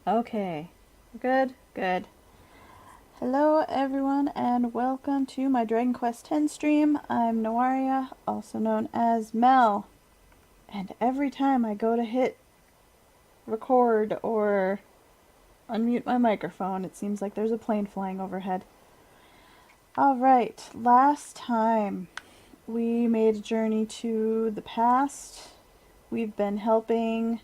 Okay. Good, good. Hello everyone and welcome to my Dragon Quest X stream. I'm Nawaria, also known as Mel. And every time I go to hit record or unmute my microphone, it seems like there's a plane flying overhead. Alright, last time we made a journey to the past. We've been helping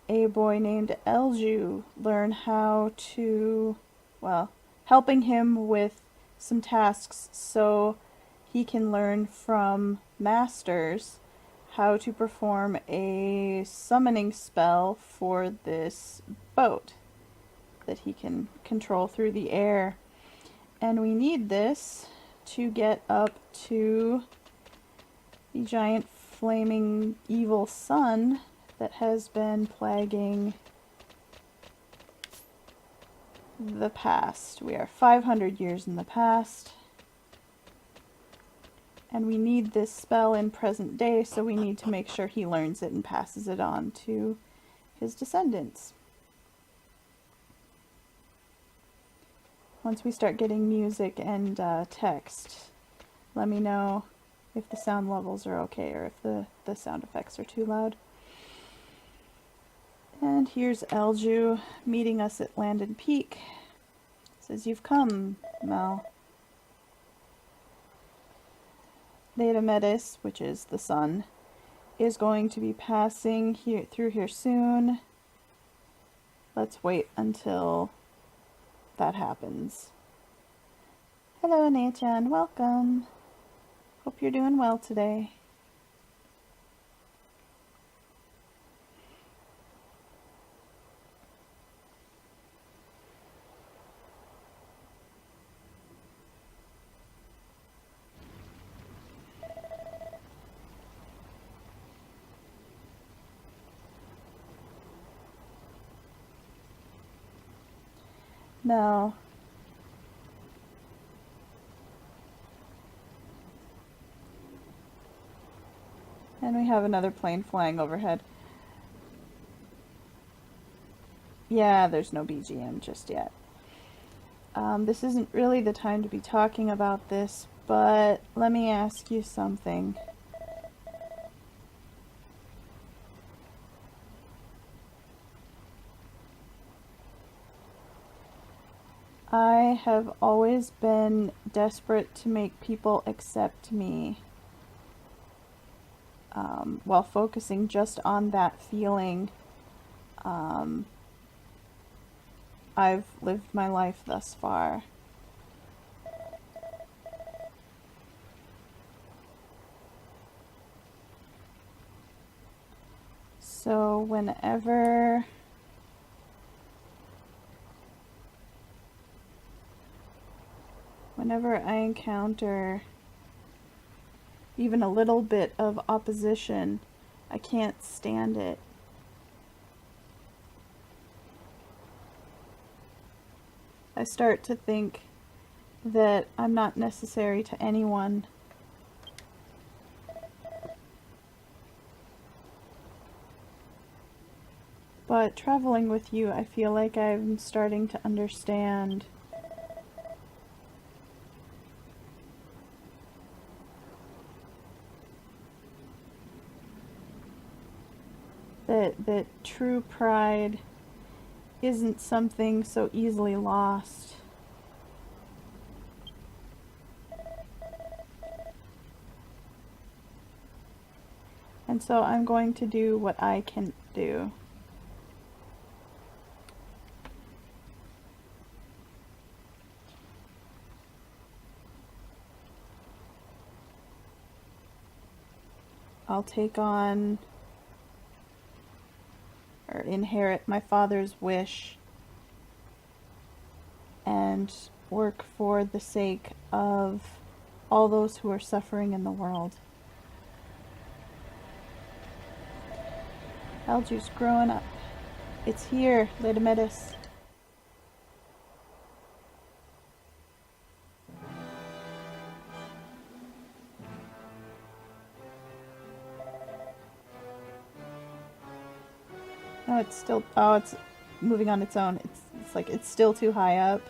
a boy named Elju learn how to, helping him with some tasks so he can learn from masters how to perform a summoning spell for this boat that he can control through the air. And we need this to get up to the giant flaming evil sun that has been plaguing the past. We are 500 years in the past. And we need this spell in present day, so we need to make sure he learns it and passes it on to his descendants. Once we start getting music and text, let me know if the sound levels are okay or if the sound effects are too loud. And here's Elju meeting us at Landon Peak. Says, "You've come, Mel." Leidametes, which is the sun, is going to be passing through here soon. Let's wait until that happens. Hello, Anachan. Welcome. Hope you're doing well today. No. And we have another plane flying overhead. Yeah, there's no BGM just yet. This isn't really the time to be talking about this, but let me ask you something. I have always been desperate to make people accept me, while focusing just on that feeling. I've lived my life thus far. So whenever I encounter even a little bit of opposition, I can't stand it. I start to think that I'm not necessary to anyone. But traveling with you, I feel like I'm starting to understand that true pride isn't something so easily lost. And so I'm going to do what I can do. I'll take on or inherit my father's wish and work for the sake of all those who are suffering in the world. Elju's growing up. It's here, Leidametes. No, it's still... Oh, it's moving on its own. It's like it's still too high up.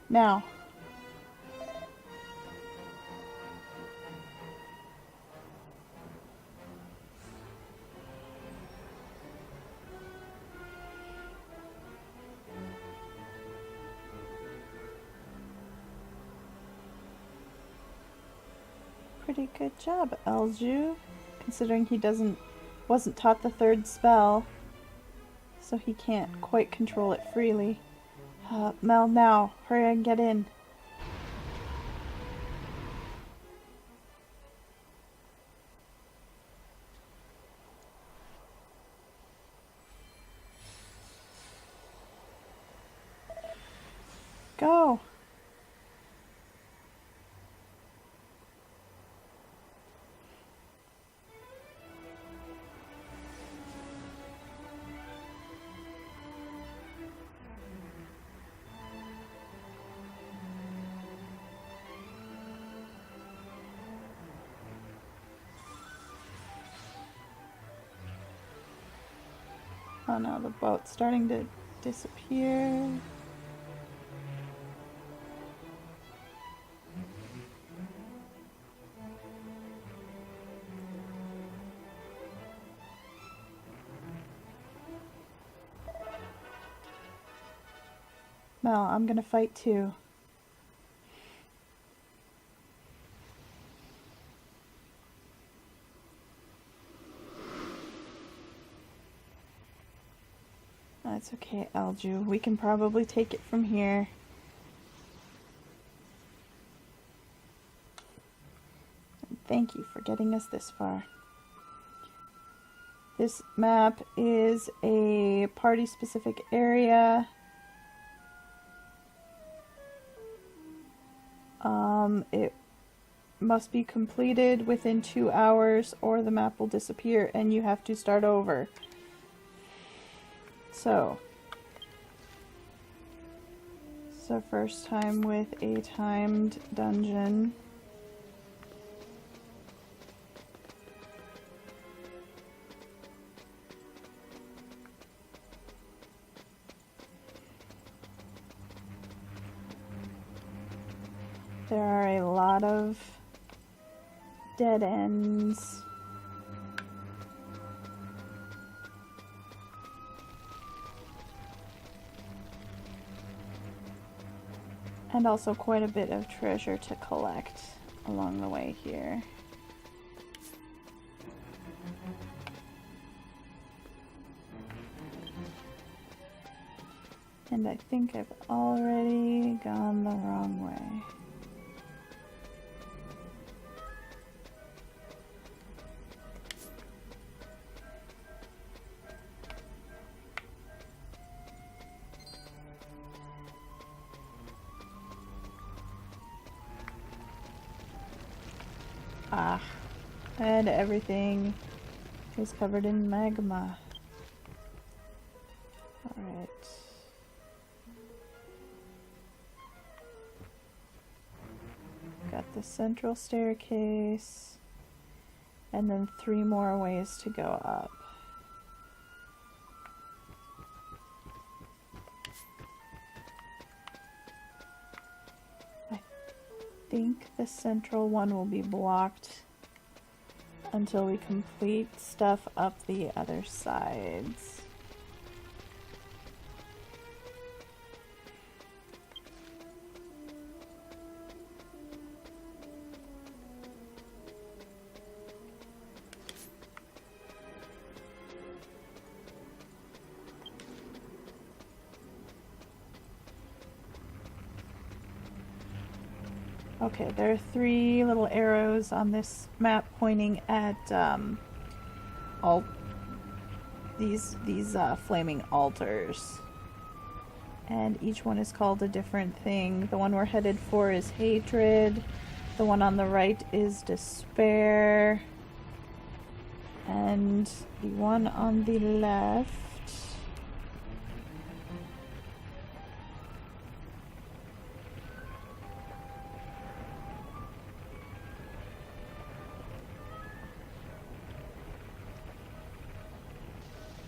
Now. Pretty good job, Elju, considering he wasn't taught the third spell, so he can't quite control it freely. Mel, now, hurry and get in. Go! Oh no, the boat's starting to disappear. Mel, I'm gonna fight too. That's okay, Elju. We can probably take it from here. And thank you for getting us this far. This map is a party-specific area. It must be completed within 2 hours or the map will disappear and you have to start over. So, it's our first time with a timed dungeon. There are a lot of dead ends. And also quite a bit of treasure to collect along the way here. And I think I've already gone the wrong way. Ah, and everything is covered in magma. Alright. Got the central staircase, and then 3 more ways to go up. I think the central one will be blocked until we complete stuff up the other sides. Okay, there are 3 little arrows on this map pointing at all these flaming altars, and each one is called a different thing. The one we're headed for is hatred. The one on the right is despair, and the one on the left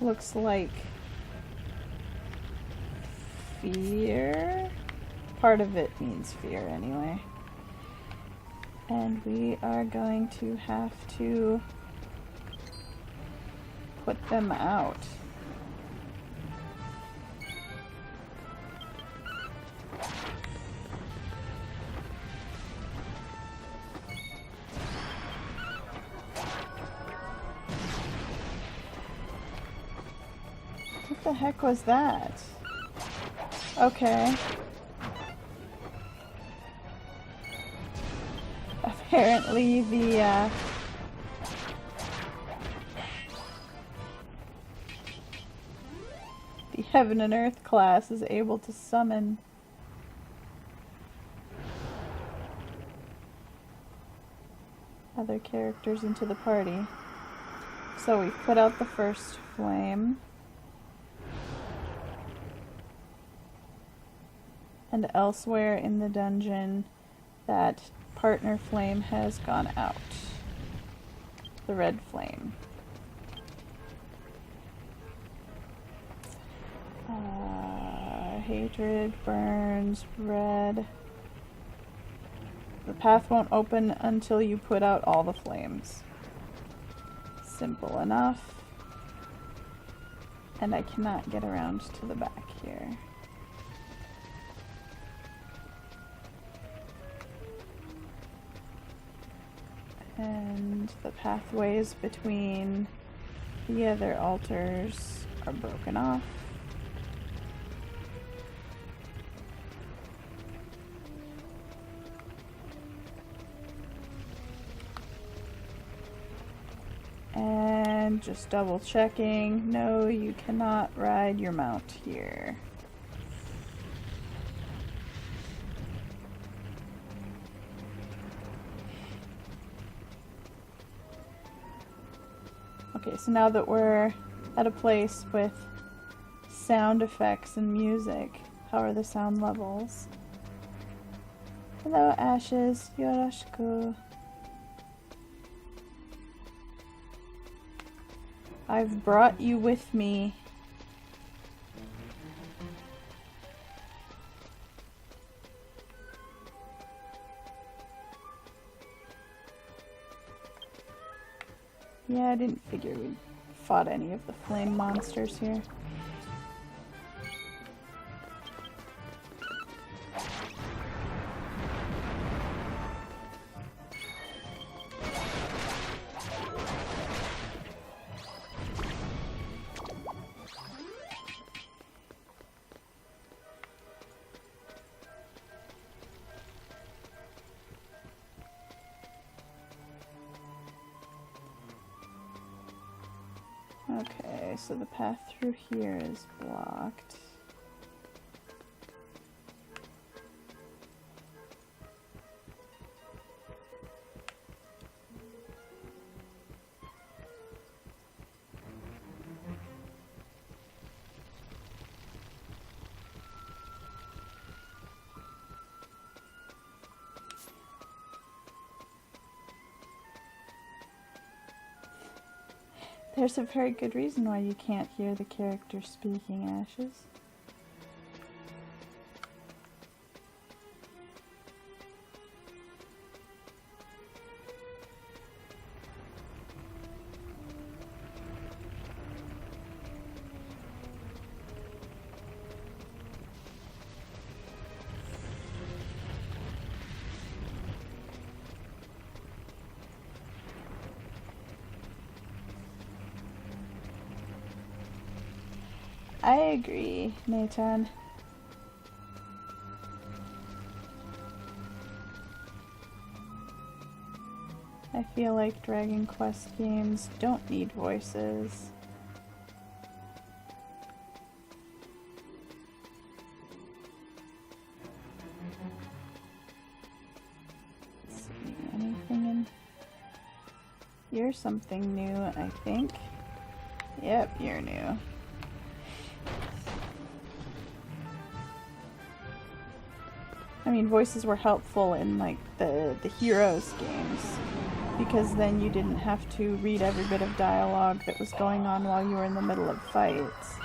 looks like fear. Part of it means fear anyway. And we are going to have to put them out. What the heck was that? Okay. Apparently the Heaven and Earth class is able to summon other characters into the party. So we've put out the first flame. And elsewhere in the dungeon, that partner flame has gone out. The red flame. Hatred burns red. The path won't open until you put out all the flames. Simple enough. And I cannot get around to the back here. And the pathways between the other altars are broken off. And just double checking. No, you cannot ride your mount here. Okay, so now that we're at a place with sound effects and music, how are the sound levels? Hello, Ashes. Yoroshiku. I've brought you with me. Yeah, I didn't figure we'd fought any of the flame monsters here. Okay, so the path through here is blocked. There's a very good reason why you can't hear the character speaking, Ashes. I agree, Nathan. I feel like Dragon Quest games don't need voices. Let's see, anything in... You're something new, I think. Yep, you're new. I mean, voices were helpful in, like, the Heroes games. because then you didn't have to read every bit of dialogue that was going on while you were in the middle of fights.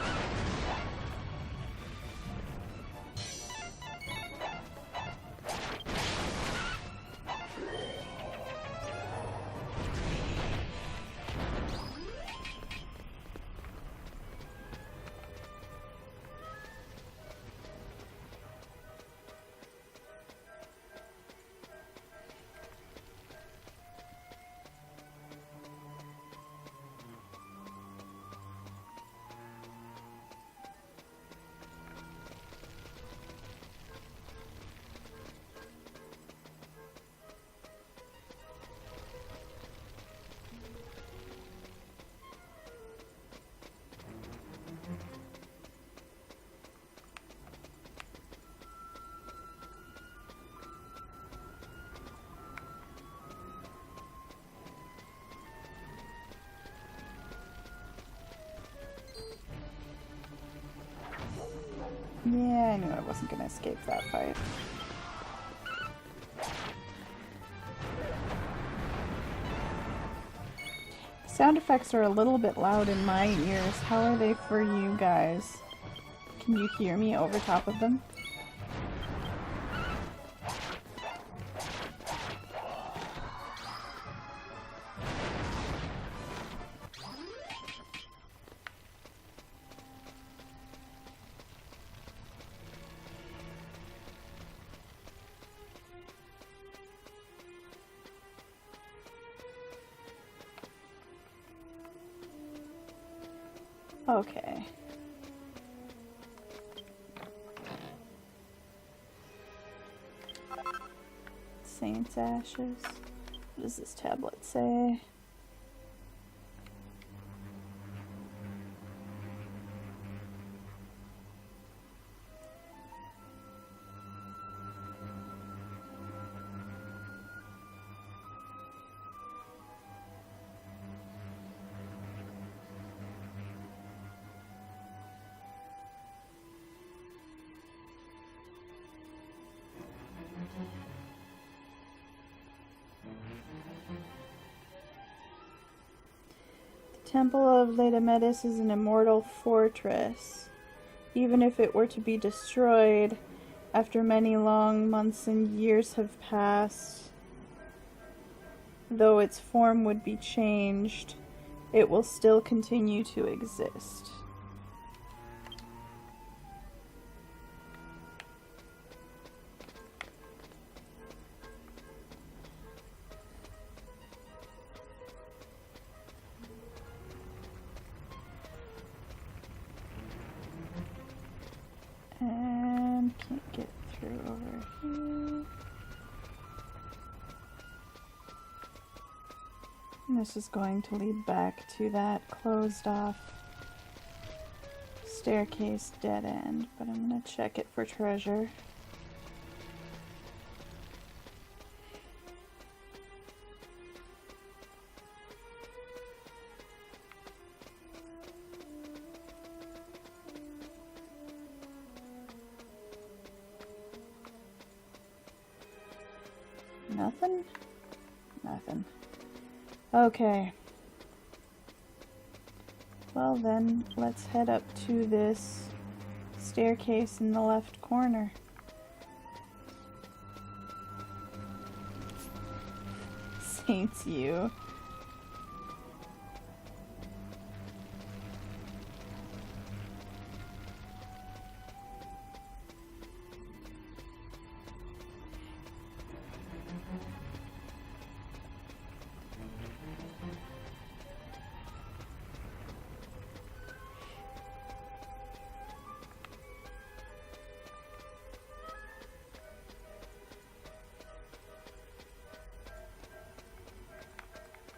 Yeah, I knew I wasn't gonna escape that fight. Sound effects are a little bit loud in my ears. How are they for you guys? Can you hear me over top of them? Okay. Saint's Ashes. What does this tablet say? Temple of Leidametes is an immortal fortress. Even if it were to be destroyed, after many long months and years have passed, though its form would be changed, it will still continue to exist. And can't get through over here. And this is going to lead back to that closed off staircase dead end, but I'm gonna check it for treasure. Nothing? Nothing. Okay. Well then, let's head up to this staircase in the left corner. Saints you.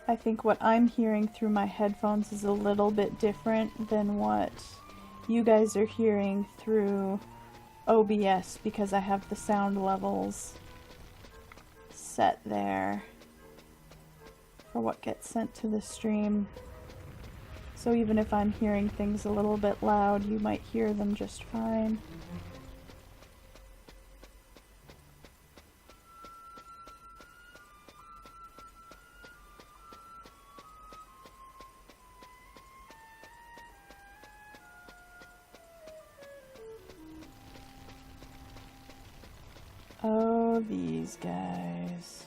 I think what I'm hearing through my headphones is a little bit different than what you guys are hearing through OBS, because I have the sound levels set there for what gets sent to the stream. So even if I'm hearing things a little bit loud, you might hear them just fine. Oh, these guys.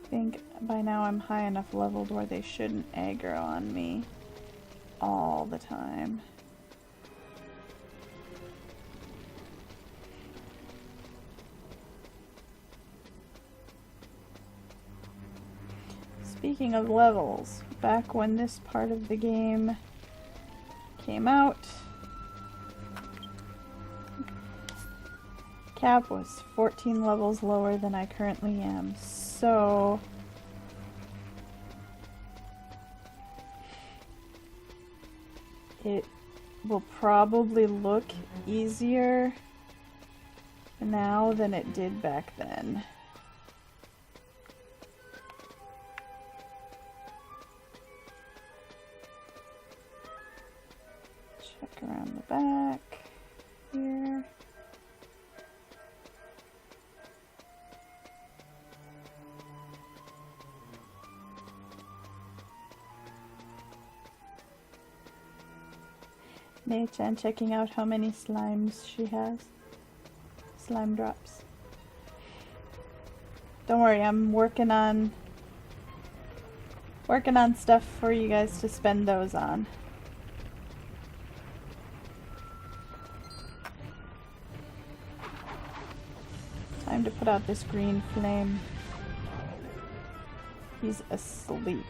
I think by now I'm high enough leveled where they shouldn't aggro on me all the time. Speaking of levels, back when this part of the game came out, Cap was 14 levels lower than I currently am, so it will probably look easier now than it did back then. Check around the back here. Nei-chan checking out how many slimes she has. Slime drops. Don't worry, I'm working on stuff for you guys to spend those on. Time to put out this green flame. He's asleep.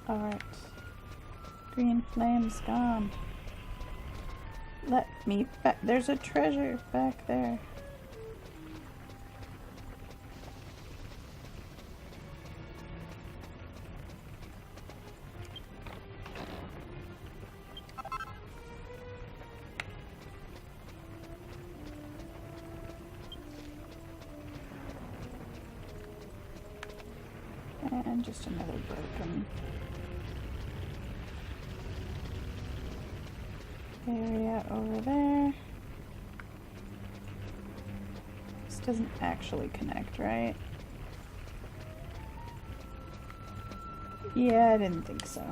Alright. Green flame's gone. Let me back. There's a treasure back there. And just another broken area over there. This doesn't actually connect, right? Yeah, I didn't think so.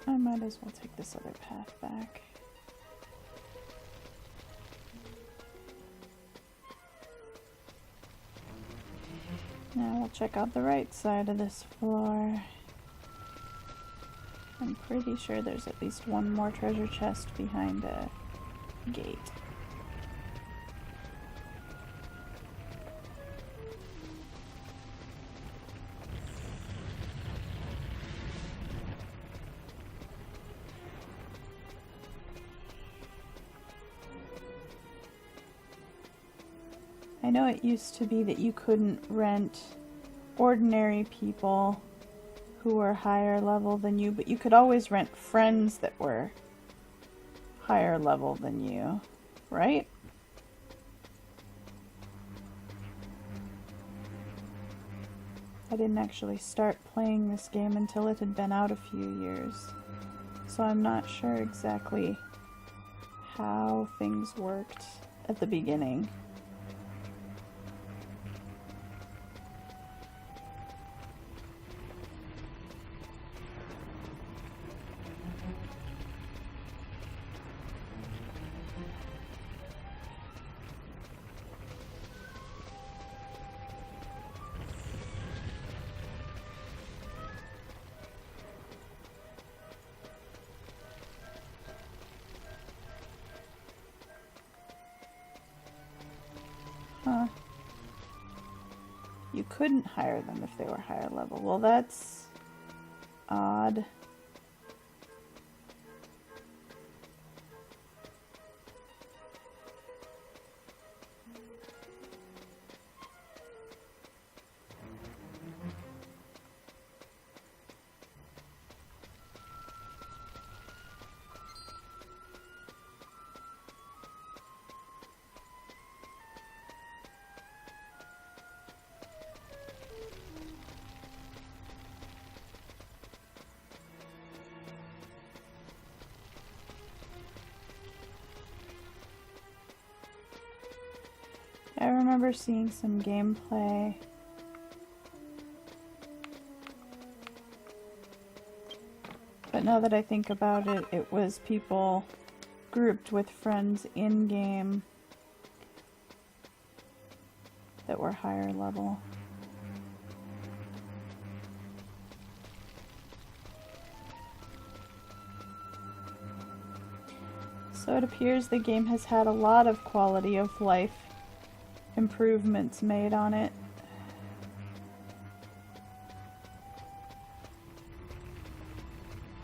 I might as well take this other path back. Now we'll check out the right side of this floor. I'm pretty sure there's at least one more treasure chest behind a gate. I know it used to be that you couldn't rent ordinary people who were higher level than you, but you could always rent friends that were higher level than you, right? I didn't actually start playing this game until it had been out a few years, so I'm not sure exactly how things worked at the beginning. Huh. You couldn't hire them if they were higher level. Well, that's odd. I remember seeing some gameplay. But now that I think about it, it was people grouped with friends in-game that were higher level. So it appears the game has had a lot of quality of life improvements made on it.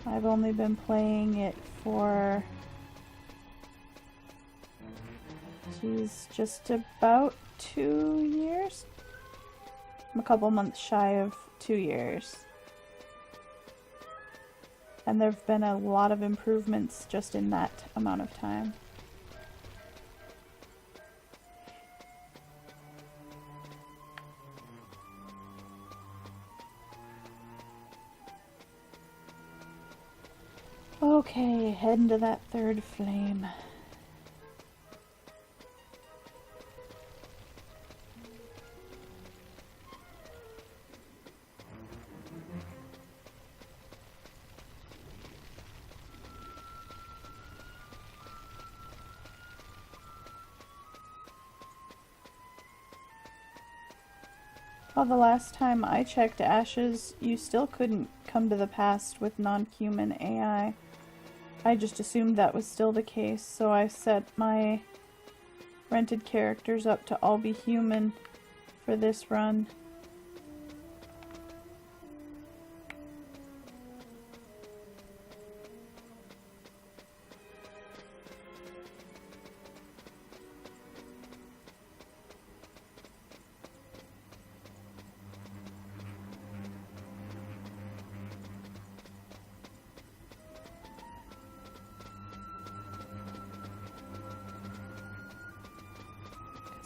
I've only been playing it for, geez, just about 2 years? I'm a couple months shy of 2 years. And there have been a lot of improvements just in that amount of time. Okay, head into that third flame. Well, the last time I checked Ashes, you still couldn't come to the past with non-human AI. I just assumed that was still the case, so I set my rented characters up to all be human for this run.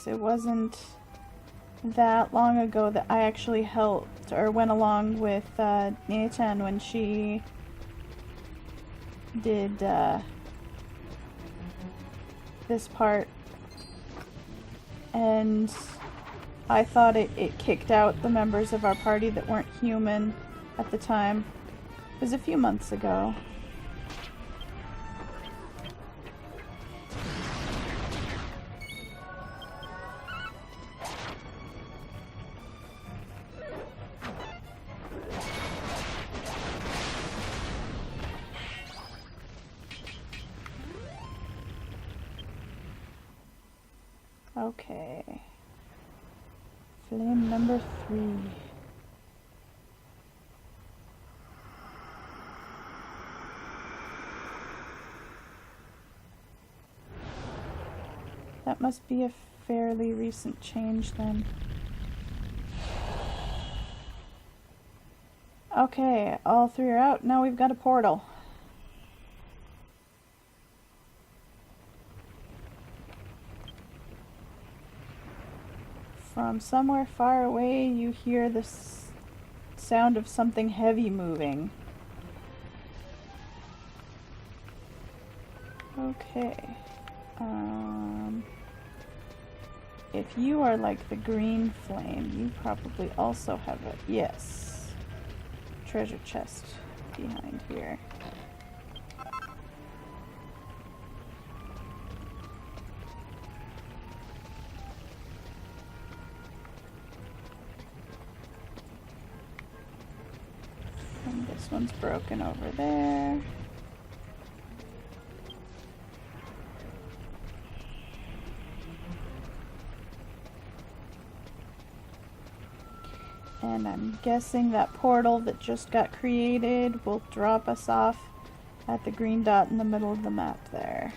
It wasn't that long ago that I actually helped or went along with Nathan when she did this part, and I thought it kicked out the members of our party that weren't human at the time. It was a few months ago. Okay. Flame number 3. That must be a fairly recent change then. Okay, all 3 are out. Now we've got a portal. From somewhere far away, you hear the sound of something heavy moving. Okay. If you are like the green flame, you probably also have a... Yes. Treasure chest behind here. And this one's broken over there. And I'm guessing that portal that just got created will drop us off at the green dot in the middle of the map there.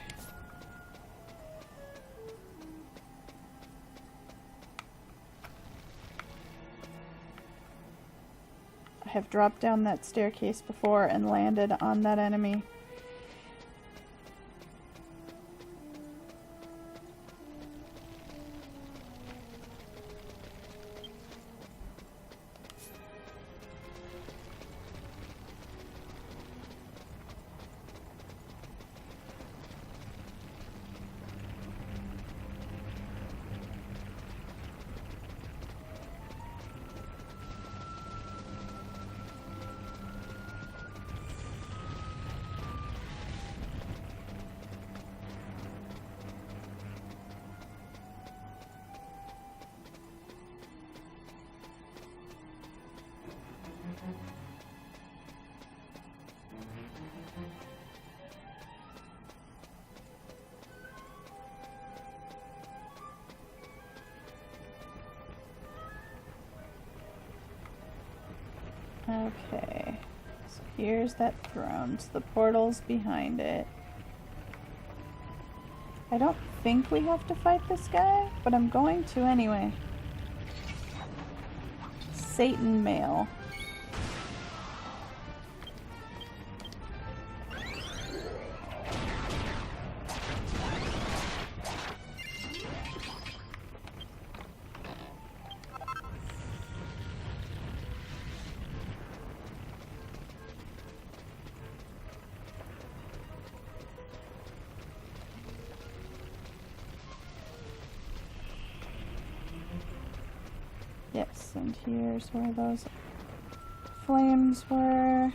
I have dropped down that staircase before and landed on that enemy. Okay, so here's that throne. So the portal's behind it. I don't think we have to fight this guy, but I'm going to anyway. Satan male. Yes, and here's where those flames were.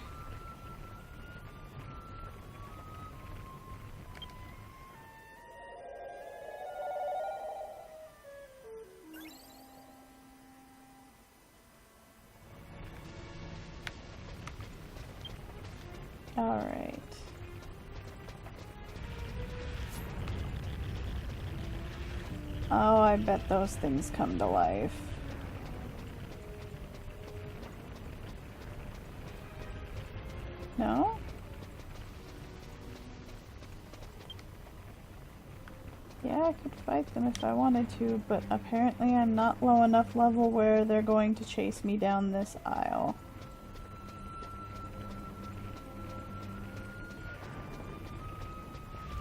All right. Oh, I bet those things come to life. No? Yeah, I could fight them if I wanted to, but apparently I'm not low enough level where they're going to chase me down this aisle.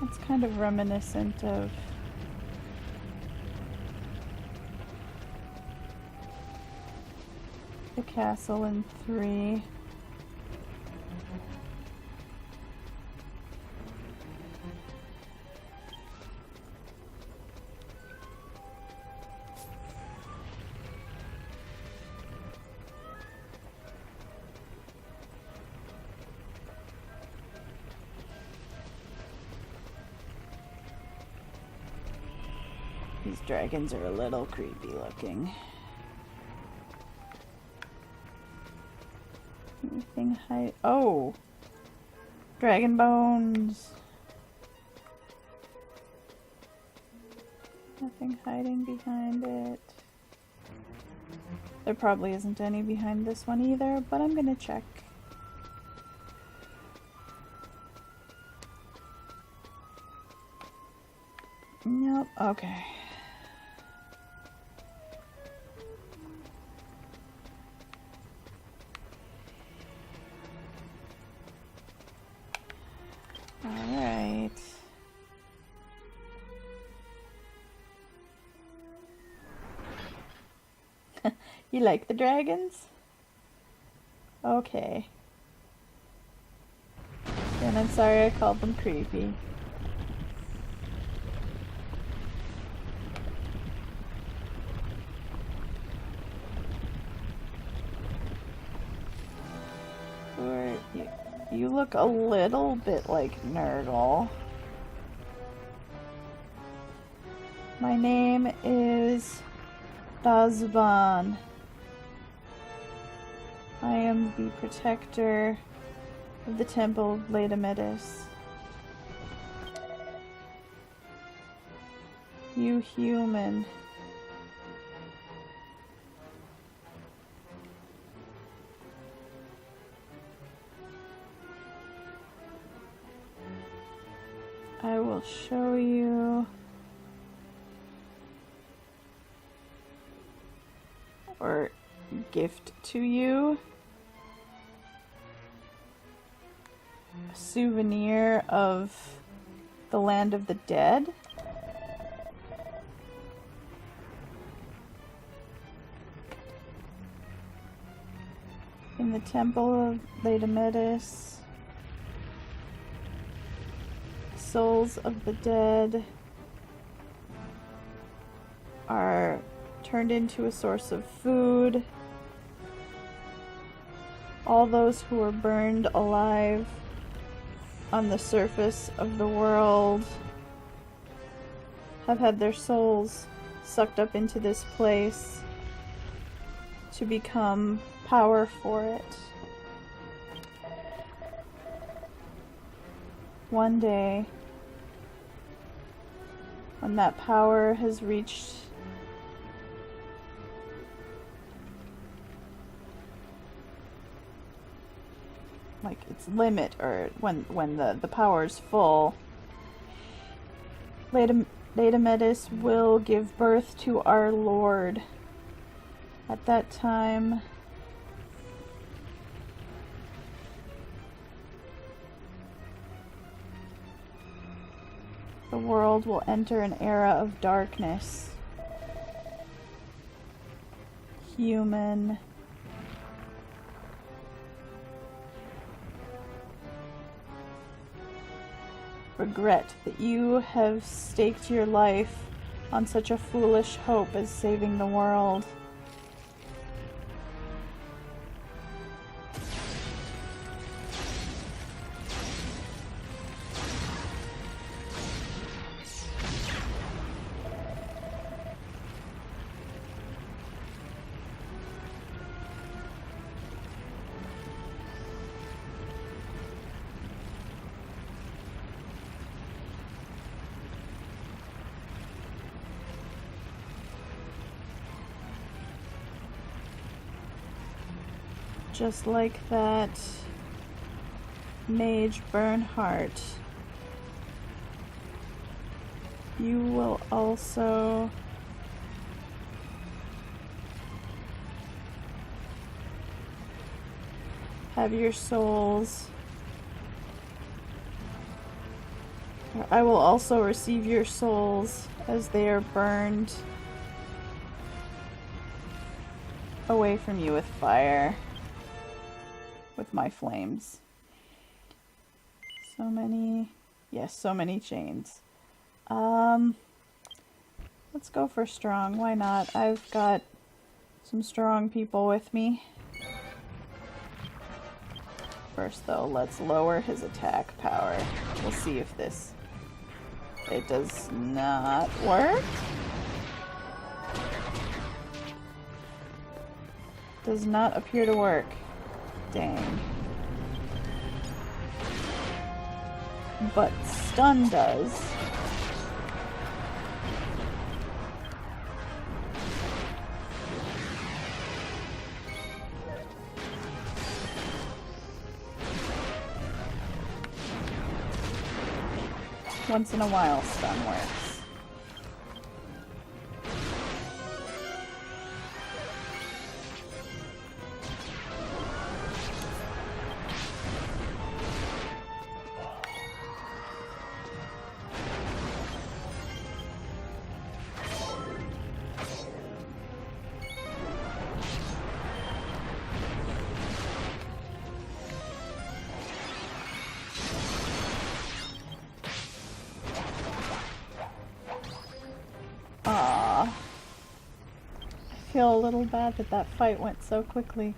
It's kind of reminiscent of the castle in 3. These dragons are a little creepy looking. Anything hide? Oh! Dragon bones! Nothing hiding behind it. There probably isn't any behind this one either, but I'm gonna check. Nope, okay. Alright. You like the dragons? Okay. And I'm sorry I called them creepy. Who are you? You look a little bit like Nurgle. My name is Dazban. I am the protector of the Temple of Leidametes. You human. I will show you, or gift to you, a souvenir of the land of the dead. In the Temple of Leidametes, souls of the dead are turned into a source of food. All those who were burned alive on the surface of the world have had their souls sucked up into this place to become power for it. One day, when that power has reached like its limit, or when the power is full, Leidametes will give birth to our Lord. At that time, the world will enter an era of darkness. Human. Regret that you have staked your life on such a foolish hope as saving the world. Just like that Mage Bernhardt, you will also have your souls. I will also receive your souls as they are burned away from you with fire. With my flames. So many, yes, so many chains. Let's go for strong, why not? I've got some strong people with me. First though, let's lower his attack power. We'll see if this, it does not work. Does not appear to work. Dang. But stun does. Once in a while, stun works. feel a little bad that that fight went so quickly.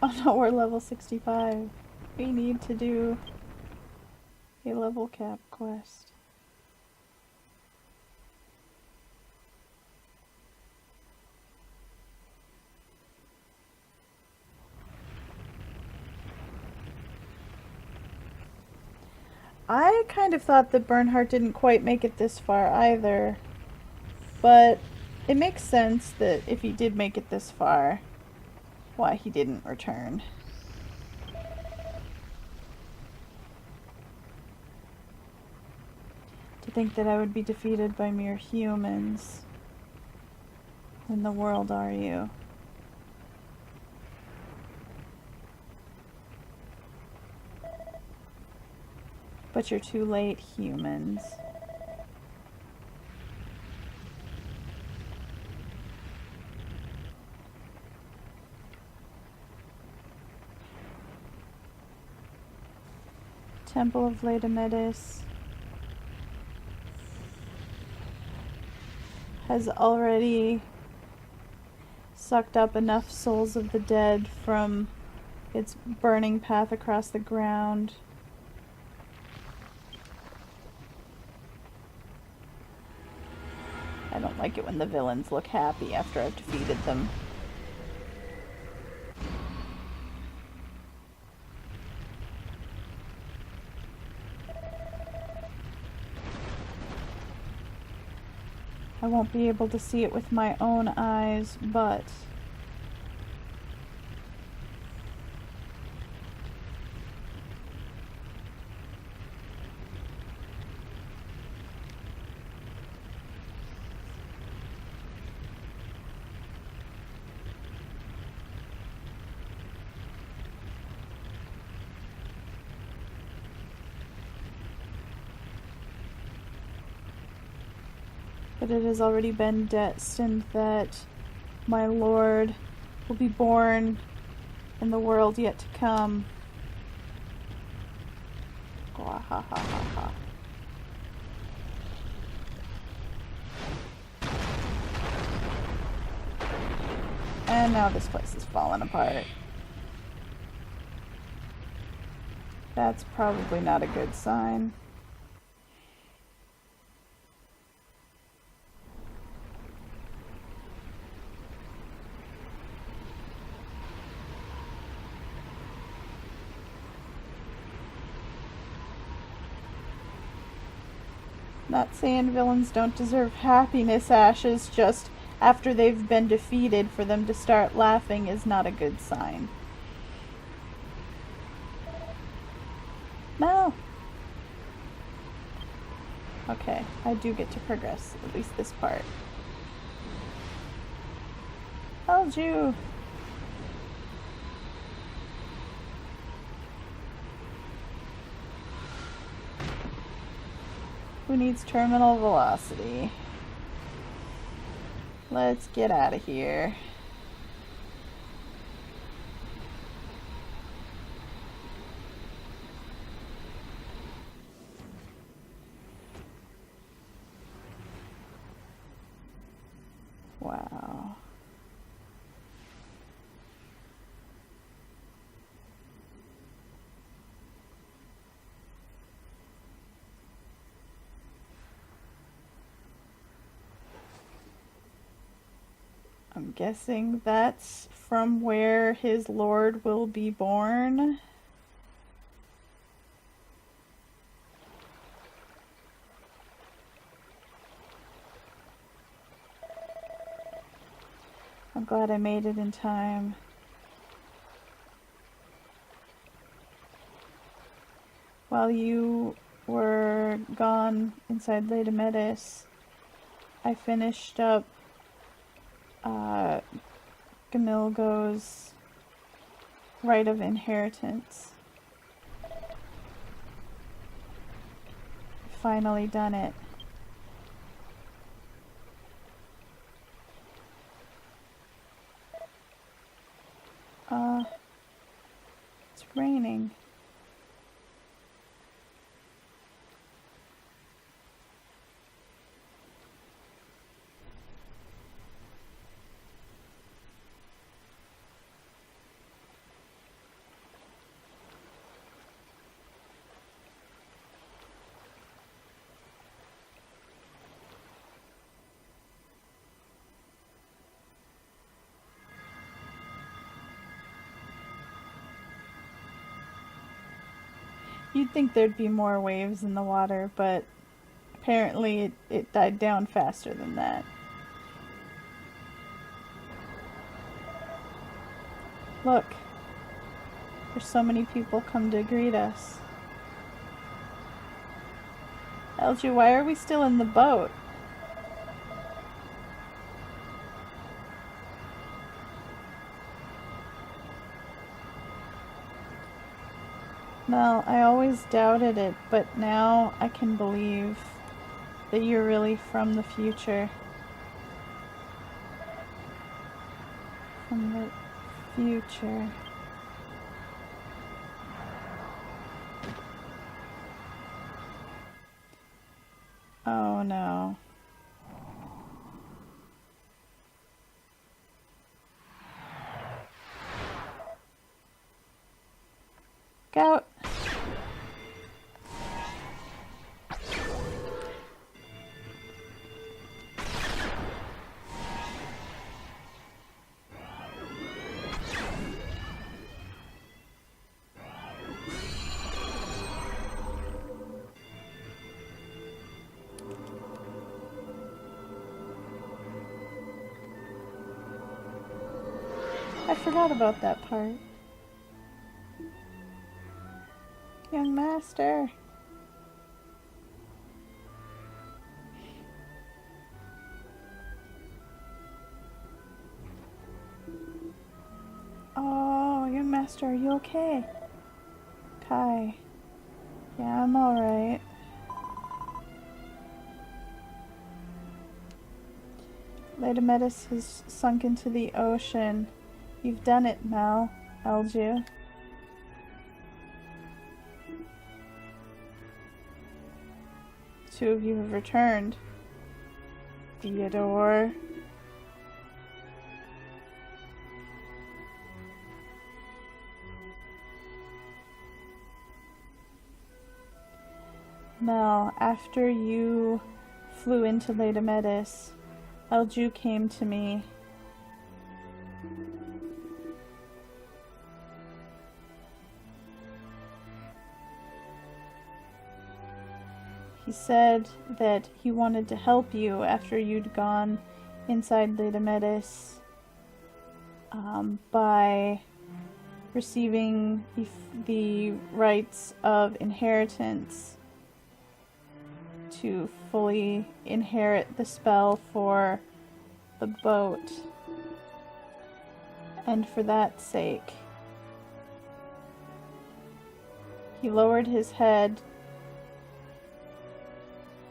Oh no, we're level 65. We need to do a level cap quest. I kind of thought that Bernhardt didn't quite make it this far either, but it makes sense that if he did make it this far, why he didn't return. To think that I would be defeated by mere humans. In the world are you? But you're too late, humans. Temple of Leidametes has already sucked up enough souls of the dead from its burning path across the ground. I don't like it when the villains look happy after I've defeated them. I won't be able to see it with my own eyes, but it has already been destined that my lord will be born in the world yet to come. Gwahahaha. And now this place is falling apart. That's probably not a good sign. Not saying villains don't deserve happiness ashes, just after they've been defeated, for them to start laughing is not a good sign. No! Okay, I do get to progress, at least this part. How'd you? Who needs terminal velocity? Let's get out of here. Wow. I'm guessing that's from where his lord will be born. I'm glad I made it in time. While you were gone inside Leidametes, I finished up Gamilgo's right of inheritance. Finally done it. It's raining. You'd think there'd be more waves in the water, but apparently it died down faster than that. Look, there's so many people come to greet us. Elju, why are we still in the boat? Mel, I always doubted it, but now I can believe that you're really from the future. From the future. Oh no. Gout. I forgot about that part. Young master. Oh, young master, are you okay? Kai. Yeah, I'm alright. Leidametes has sunk into the ocean. You've done it, Mel. Elju. Two of you have returned. Theodore. Mel, after you flew into Leidametes, Elju came to me. He said that he wanted to help you after you'd gone inside Leidametes by receiving the rights of inheritance to fully inherit the spell for the boat. And for that sake, he lowered his head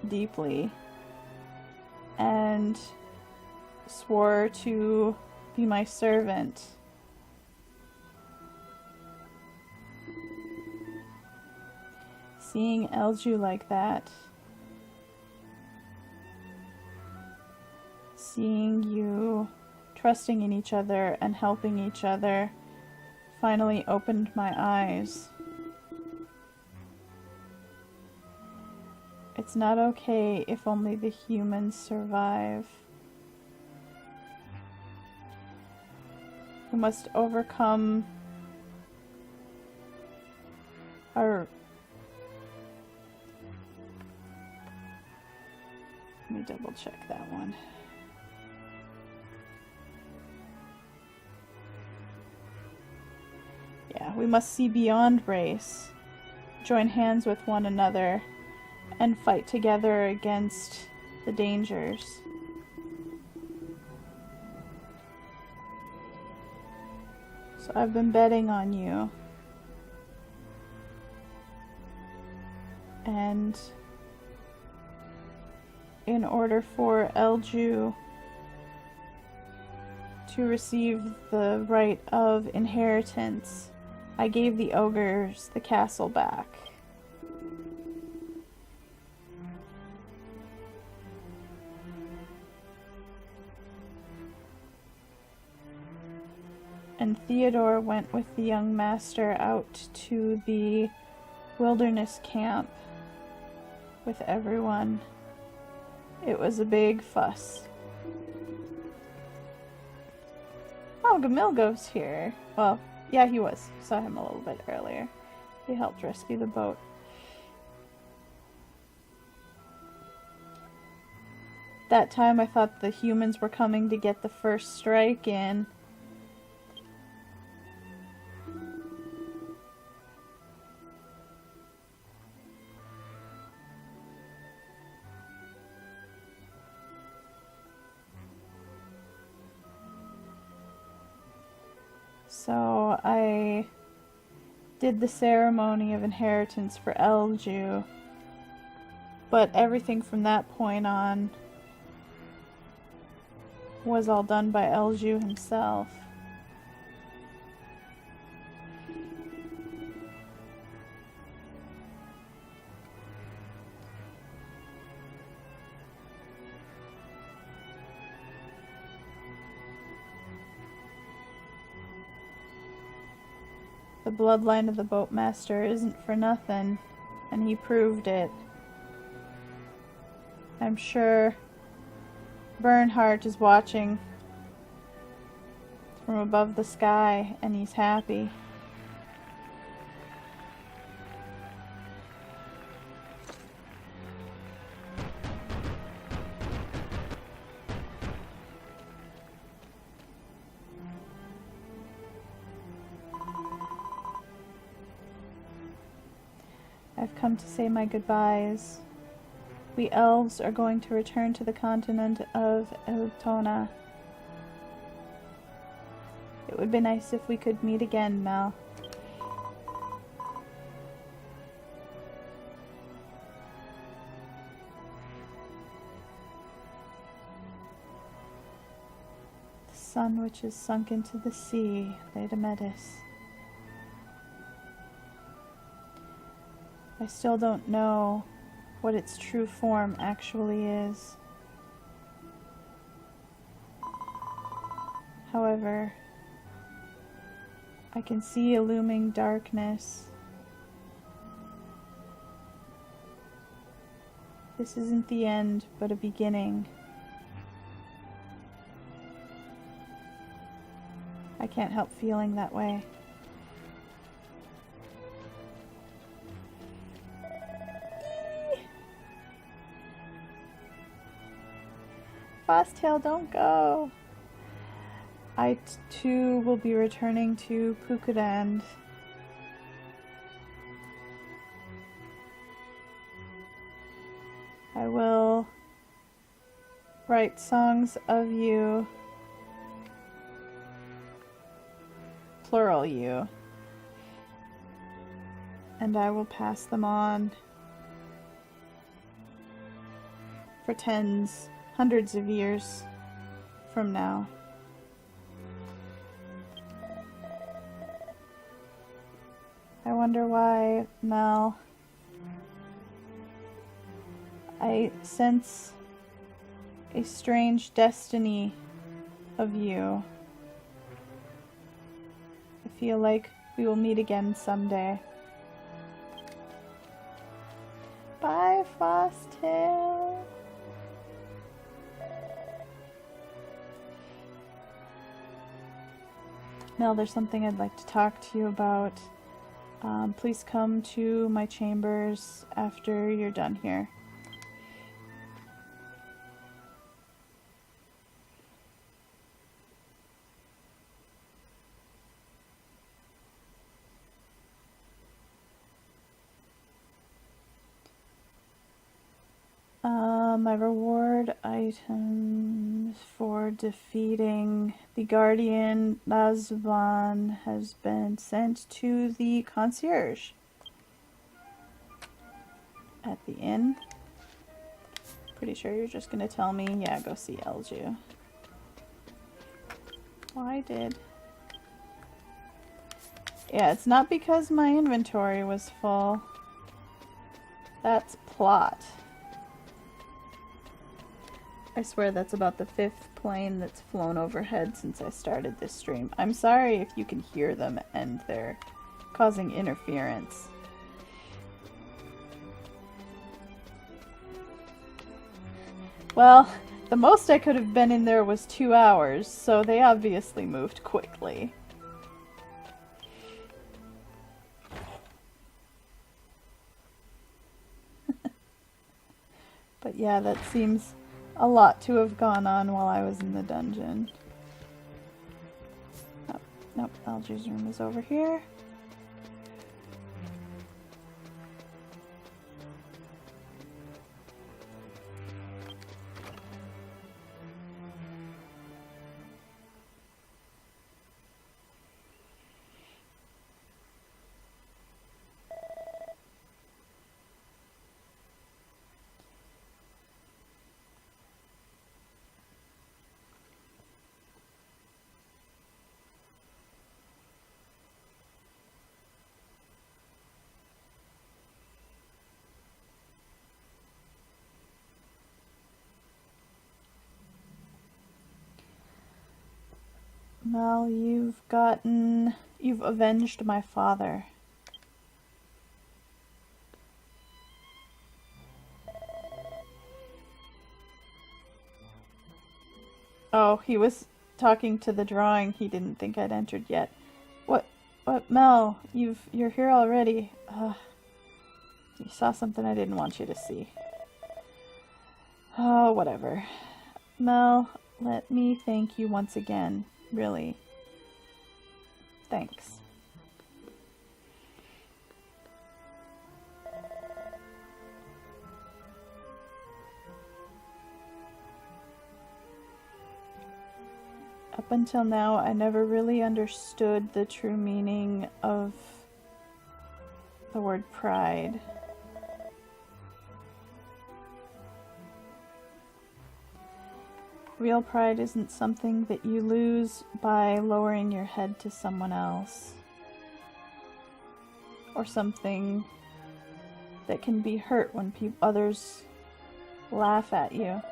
deeply and swore to be my servant. Seeing Elju like that, seeing you trusting in each other and helping each other, finally opened my eyes. It's not okay if only the humans survive. We must overcome our... Let me double check that one. Yeah, we must see beyond race, join hands with one another, and fight together against the dangers. So I've been betting on you. And in order for Elju to receive the right of inheritance, I gave the ogres the castle back. And Theodore went with the young master out to the wilderness camp with everyone. It was a big fuss. Oh, Gamilgo's here. Well, yeah, he was. Saw him a little bit earlier. He helped rescue the boat. that time I thought the humans were coming to get the first strike in. So I did the ceremony of inheritance for Elju, but everything from that point on was all done by Elju himself. The bloodline of the boatmaster isn't for nothing, and he proved it. I'm sure Bernhardt is watching from above the sky, and he's happy. I've come to say my goodbyes. We elves are going to return to the continent of Eltona. It would be nice if we could meet again, Mel. The sun which is sunk into the sea, Leidametes. I still don't know what its true form actually is. However, I can see a looming darkness. This isn't the end, but a beginning. I can't help feeling that way. Fosstail, don't go! I too will be returning to Pukadand. I will write songs of you, plural you, and I will pass them on for hundreds of years from now. I wonder why, Mel. I sense a strange destiny of you. I feel like we will meet again someday. Bye, Fosstail. Mel, there's something I'd like to talk to you about. Please come to my chambers after you're done here. My reward items for defeating the Guardian Lazvan has been sent to the concierge at the inn. Pretty sure you're just gonna tell me, yeah, go see Elju. Why did... Yeah, it's not because my inventory was full. That's plot. I swear that's about the 5th plane that's flown overhead since I started this stream. I'm sorry if you can hear them and they're causing interference. Well, the most I could have been in there was 2 hours, so they obviously moved quickly. But yeah, that seems a lot to have gone on while I was in the dungeon. Oh, nope, Algy's room is over here. Well, you've avenged my father. Oh, he was talking to the drawing he didn't think I'd entered yet. What, Mel, you're here already. You saw something I didn't want you to see. Oh, whatever. Mel, let me thank you once again. Really. Thanks. Up until now, I never really understood the true meaning of the word pride. Real pride isn't something that you lose by lowering your head to someone else, or something that can be hurt when others laugh at you.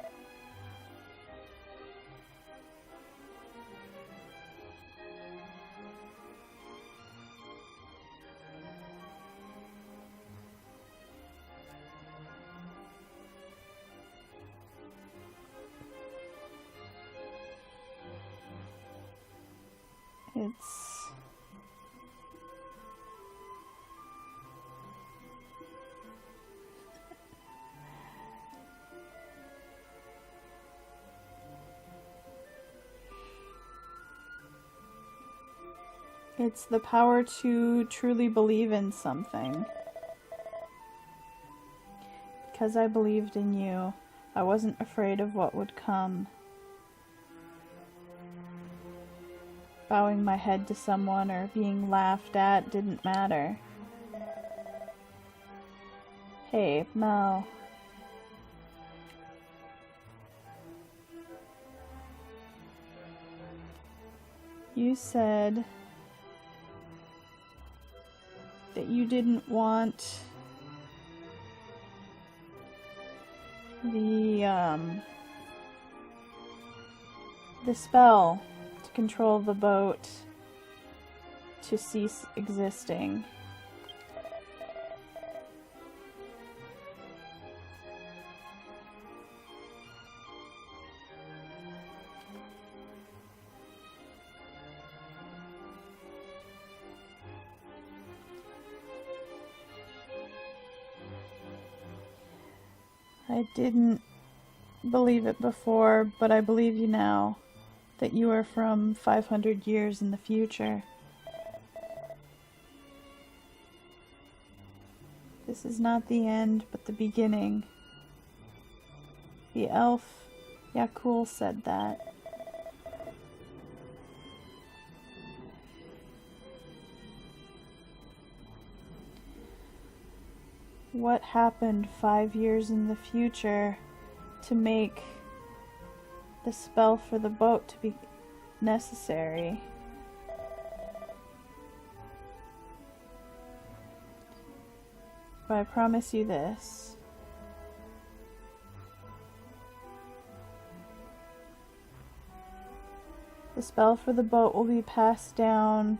It's the power to truly believe in something. Because I believed in you, I wasn't afraid of what would come. Bowing my head to someone or being laughed at didn't matter. Hey, Mel. You said that you didn't want the spell to control the boat to cease existing. I didn't believe it before, but I believe you now, that you are from 500 years in the future. This is not the end, but the beginning. The elf Yakul said that. What happened 5 years in the future to make the spell for the boat to be necessary? But I promise you this. The spell for the boat will be passed down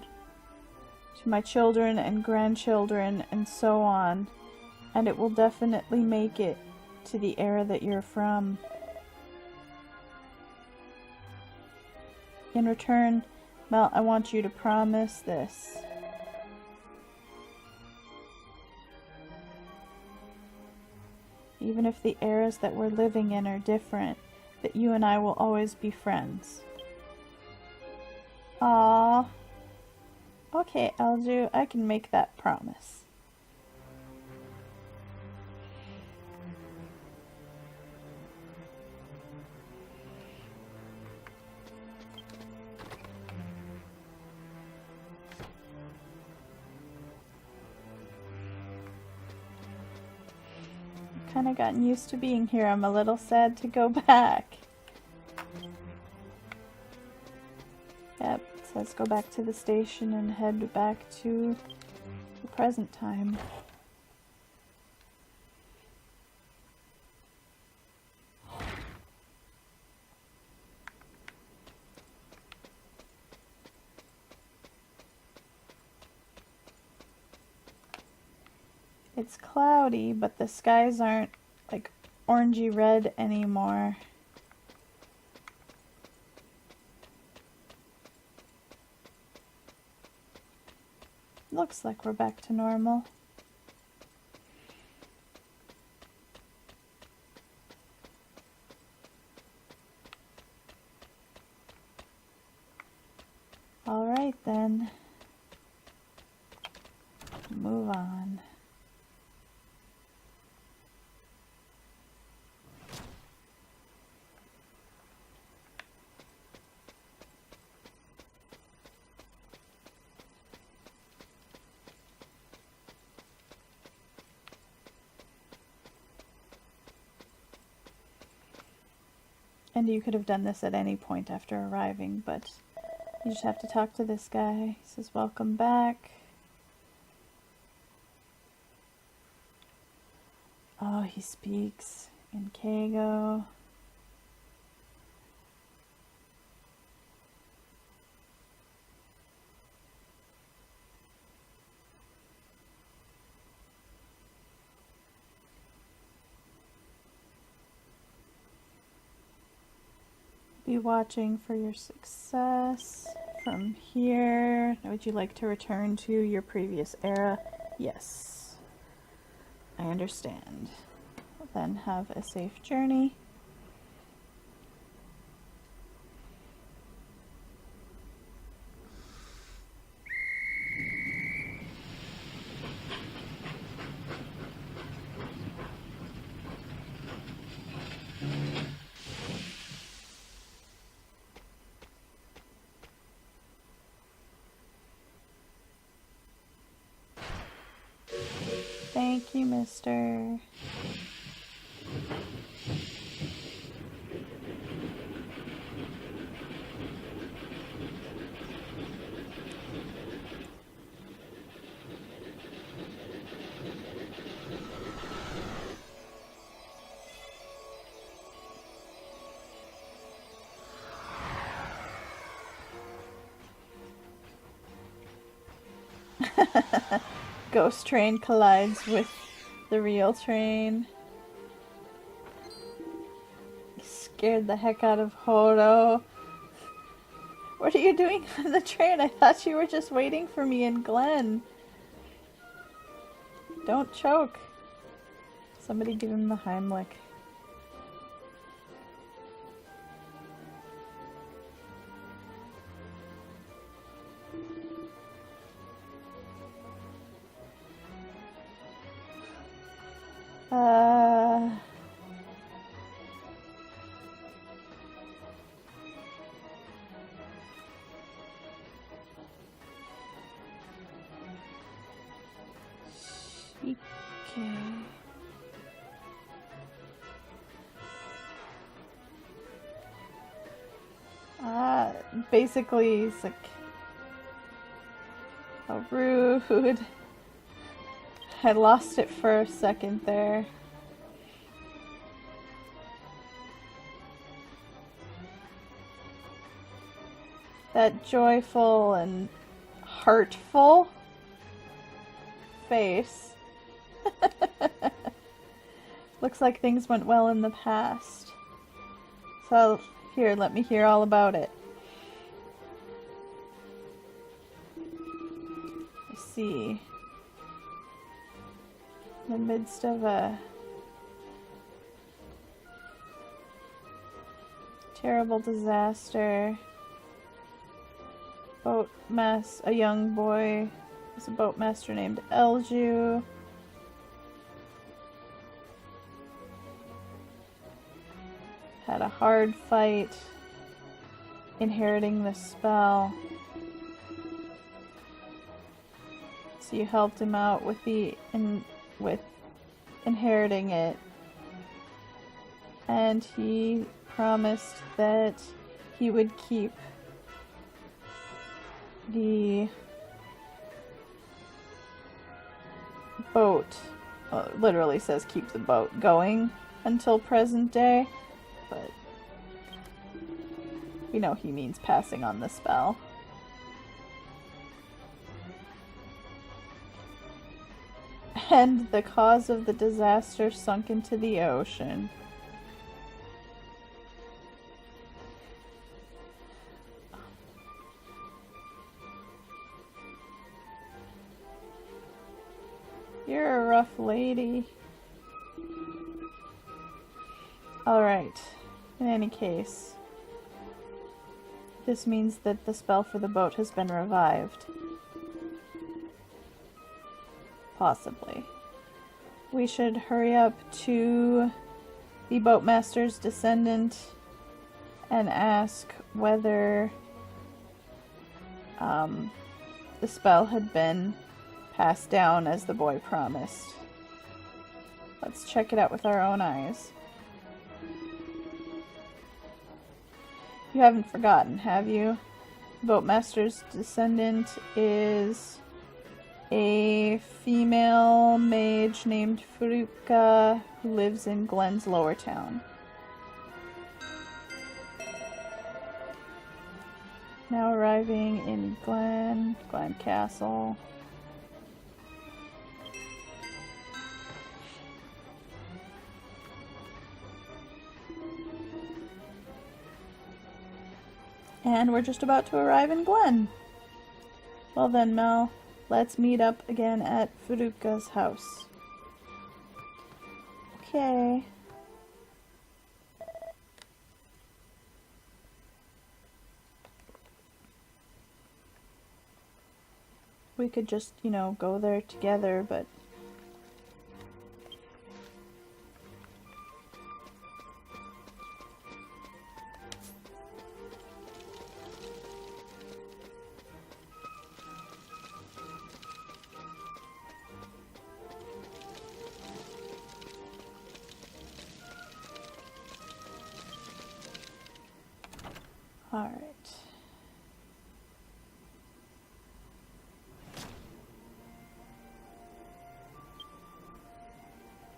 to my children and grandchildren and so on. And it will definitely make it to the era that you're from. In return, Mel, I want you to promise this. Even if the eras that we're living in are different, that you and I will always be friends. Aww. Okay, Elju, I can make that promise. I've kind of gotten used to being here. I'm a little sad to go back. Yep, it says go back to the station and head back to the present time. It's cloudy, but the skies aren't like orangey red anymore. Looks like we're back to normal. All right then. Move on. And you could have done this at any point after arriving, but you just have to talk to this guy. He says, welcome back. Oh, he speaks in Kago. Be watching for your success from here. Would you like to return to your previous era? Yes. I understand. Well, then have a safe journey. Thank you, mister. Ghost train collides with the real train. Scared the heck out of Horo. What are you doing on the train? I thought you were just waiting for me and Glenn. Don't choke. Somebody give him the Heimlich. Okay. Basically, it's like, how rude. I lost it for a second there. That joyful and heartful face. Looks like things went well in the past. So, here, let me hear all about it. I see. In the midst of a Terrible disaster. A young boy was a boatmaster named Elju. Had a hard fight inheriting the spell. So you helped him out with with inheriting it. And he promised that he would keep the boat, well, it literally says keep the boat going until present day, but we know he means passing on the spell. And the cause of the disaster sunk into the ocean. You're a rough lady. Alright, in any case, this means that the spell for the boat has been revived. Possibly. We should hurry up to the boatmaster's descendant and ask whether the spell had been passed down as the boy promised. Let's check it out with our own eyes. You haven't forgotten, have you? Boatmaster's descendant is a female mage named Furuka who lives in Glen's Lower Town. Now arriving in Glen Castle. And we're just about to arrive in Glen. Well then, Mel, let's meet up again at Furuka's house. Okay. We could just, go there together, but... Alright.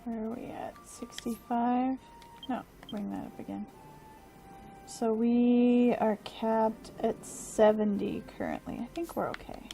Where are we at? 65? No, bring that up again. So we are capped at 70 currently. I think we're okay.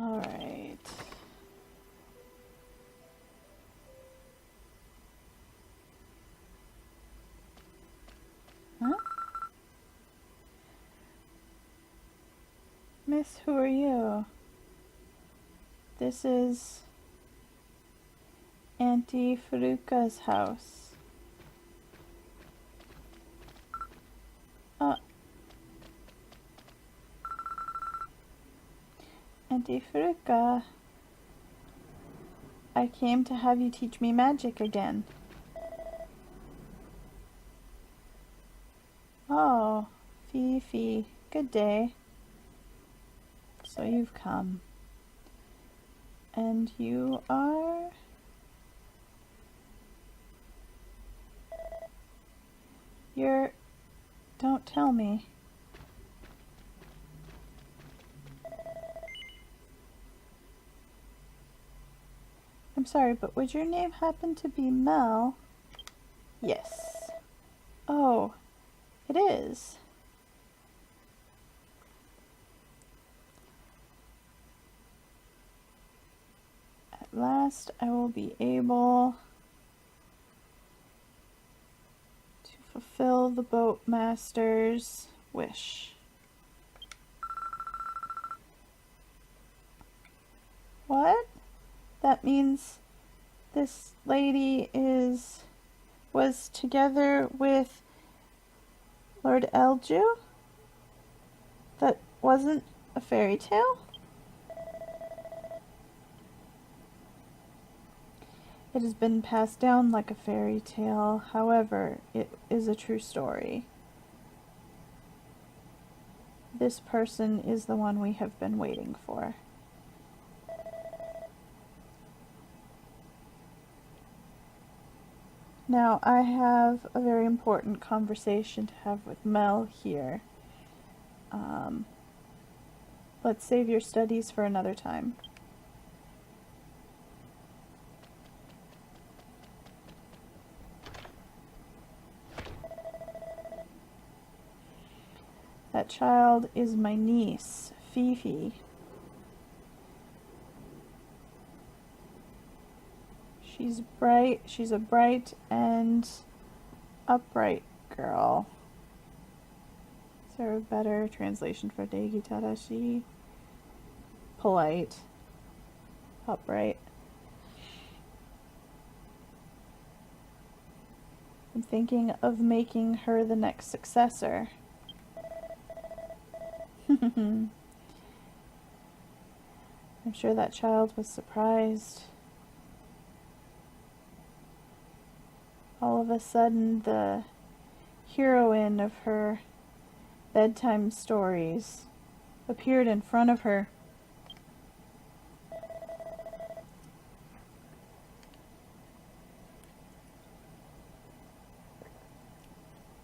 All right. Huh? Miss, who are you? This is Auntie Furuka's house. Auntie Furuka, I came to have you teach me magic again. Oh, Fifi, good day. So you've come. And you are? Don't tell me. I'm sorry, but would your name happen to be Mel? Yes. Oh, it is. At last I will be able to fulfill the boatmaster's wish. What? That means this lady was together with Lord Elju? That wasn't a fairy tale? It has been passed down like a fairy tale, however, it is a true story. This person is the one we have been waiting for. Now, I have a very important conversation to have with Mel here. Let's save your studies for another time. That child is my niece, Fifi. She's bright. She's a bright and upright girl. Is there a better translation for Deigi Tadashi? Polite. Upright. I'm thinking of making her the next successor. I'm sure that child was surprised. All of a sudden, the heroine of her bedtime stories appeared in front of her.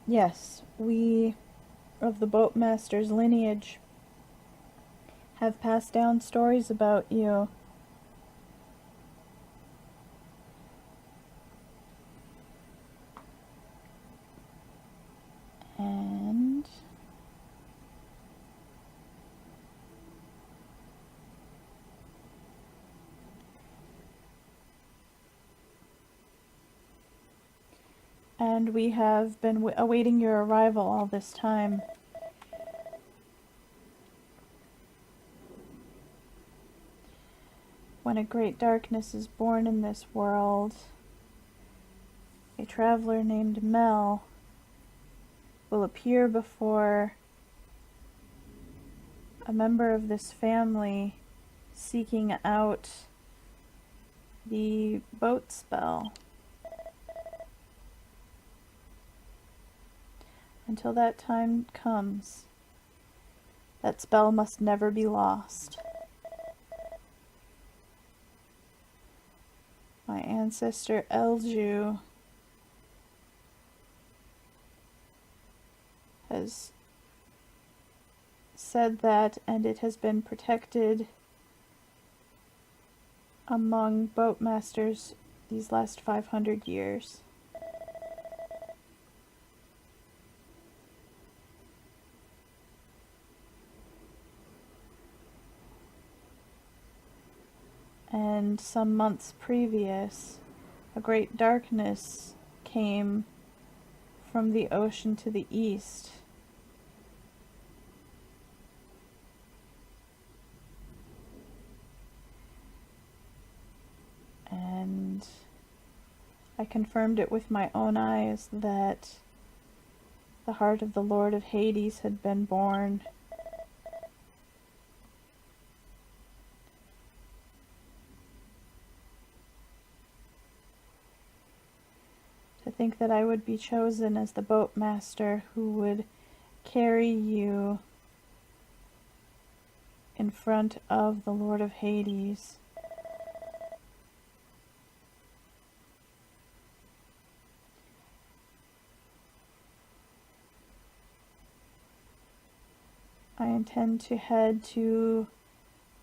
Yes, we of the boatmaster's lineage have passed down stories about you. And we have been awaiting your arrival all this time. When a great darkness is born in this world, a traveler named Mel will appear before a member of this family seeking out the boat spell. Until that time comes, that spell must never be lost. My ancestor Elju has said that, and it has been protected among boatmasters these last 500 years. And some months previous, a great darkness came from the ocean to the east. And I confirmed it with my own eyes that the heart of the Lord of Hades had been born. To think that I would be chosen as the boatmaster who would carry you in front of the Lord of Hades. intend to head to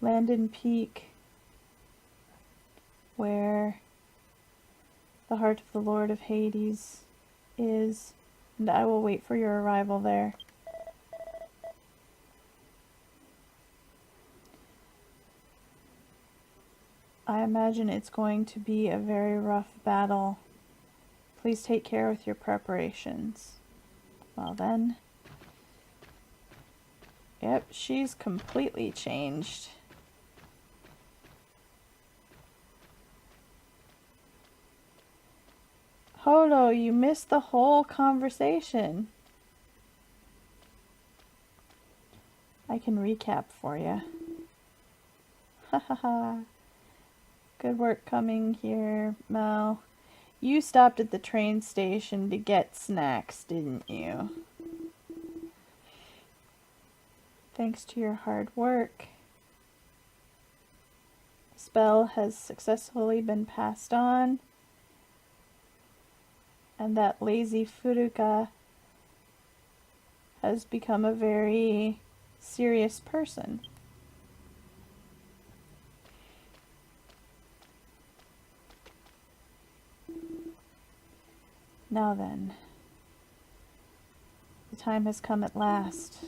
Landon Peak, where the heart of the Lord of Hades is, and I will wait for your arrival there. I imagine it's going to be a very rough battle. Please take care with your preparations. Well then. Yep, she's completely changed. Holo, you missed the whole conversation. I can recap for you. Ha ha ha. Good work coming here, Mel. You stopped at the train station to get snacks, didn't you? Thanks to your hard work, the spell has successfully been passed on, and that lazy Furuka has become a very serious person. Now then, the time has come at last.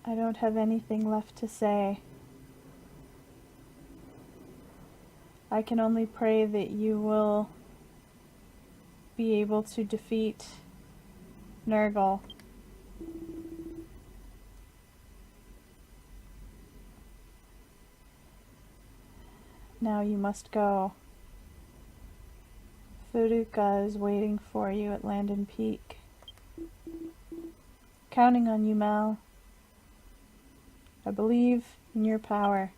I don't have anything left to say. I can only pray that you will be able to defeat Nurgle. Now you must go. Furuka is waiting for you at Landon Peak. Counting on you, Mal. I believe in your power.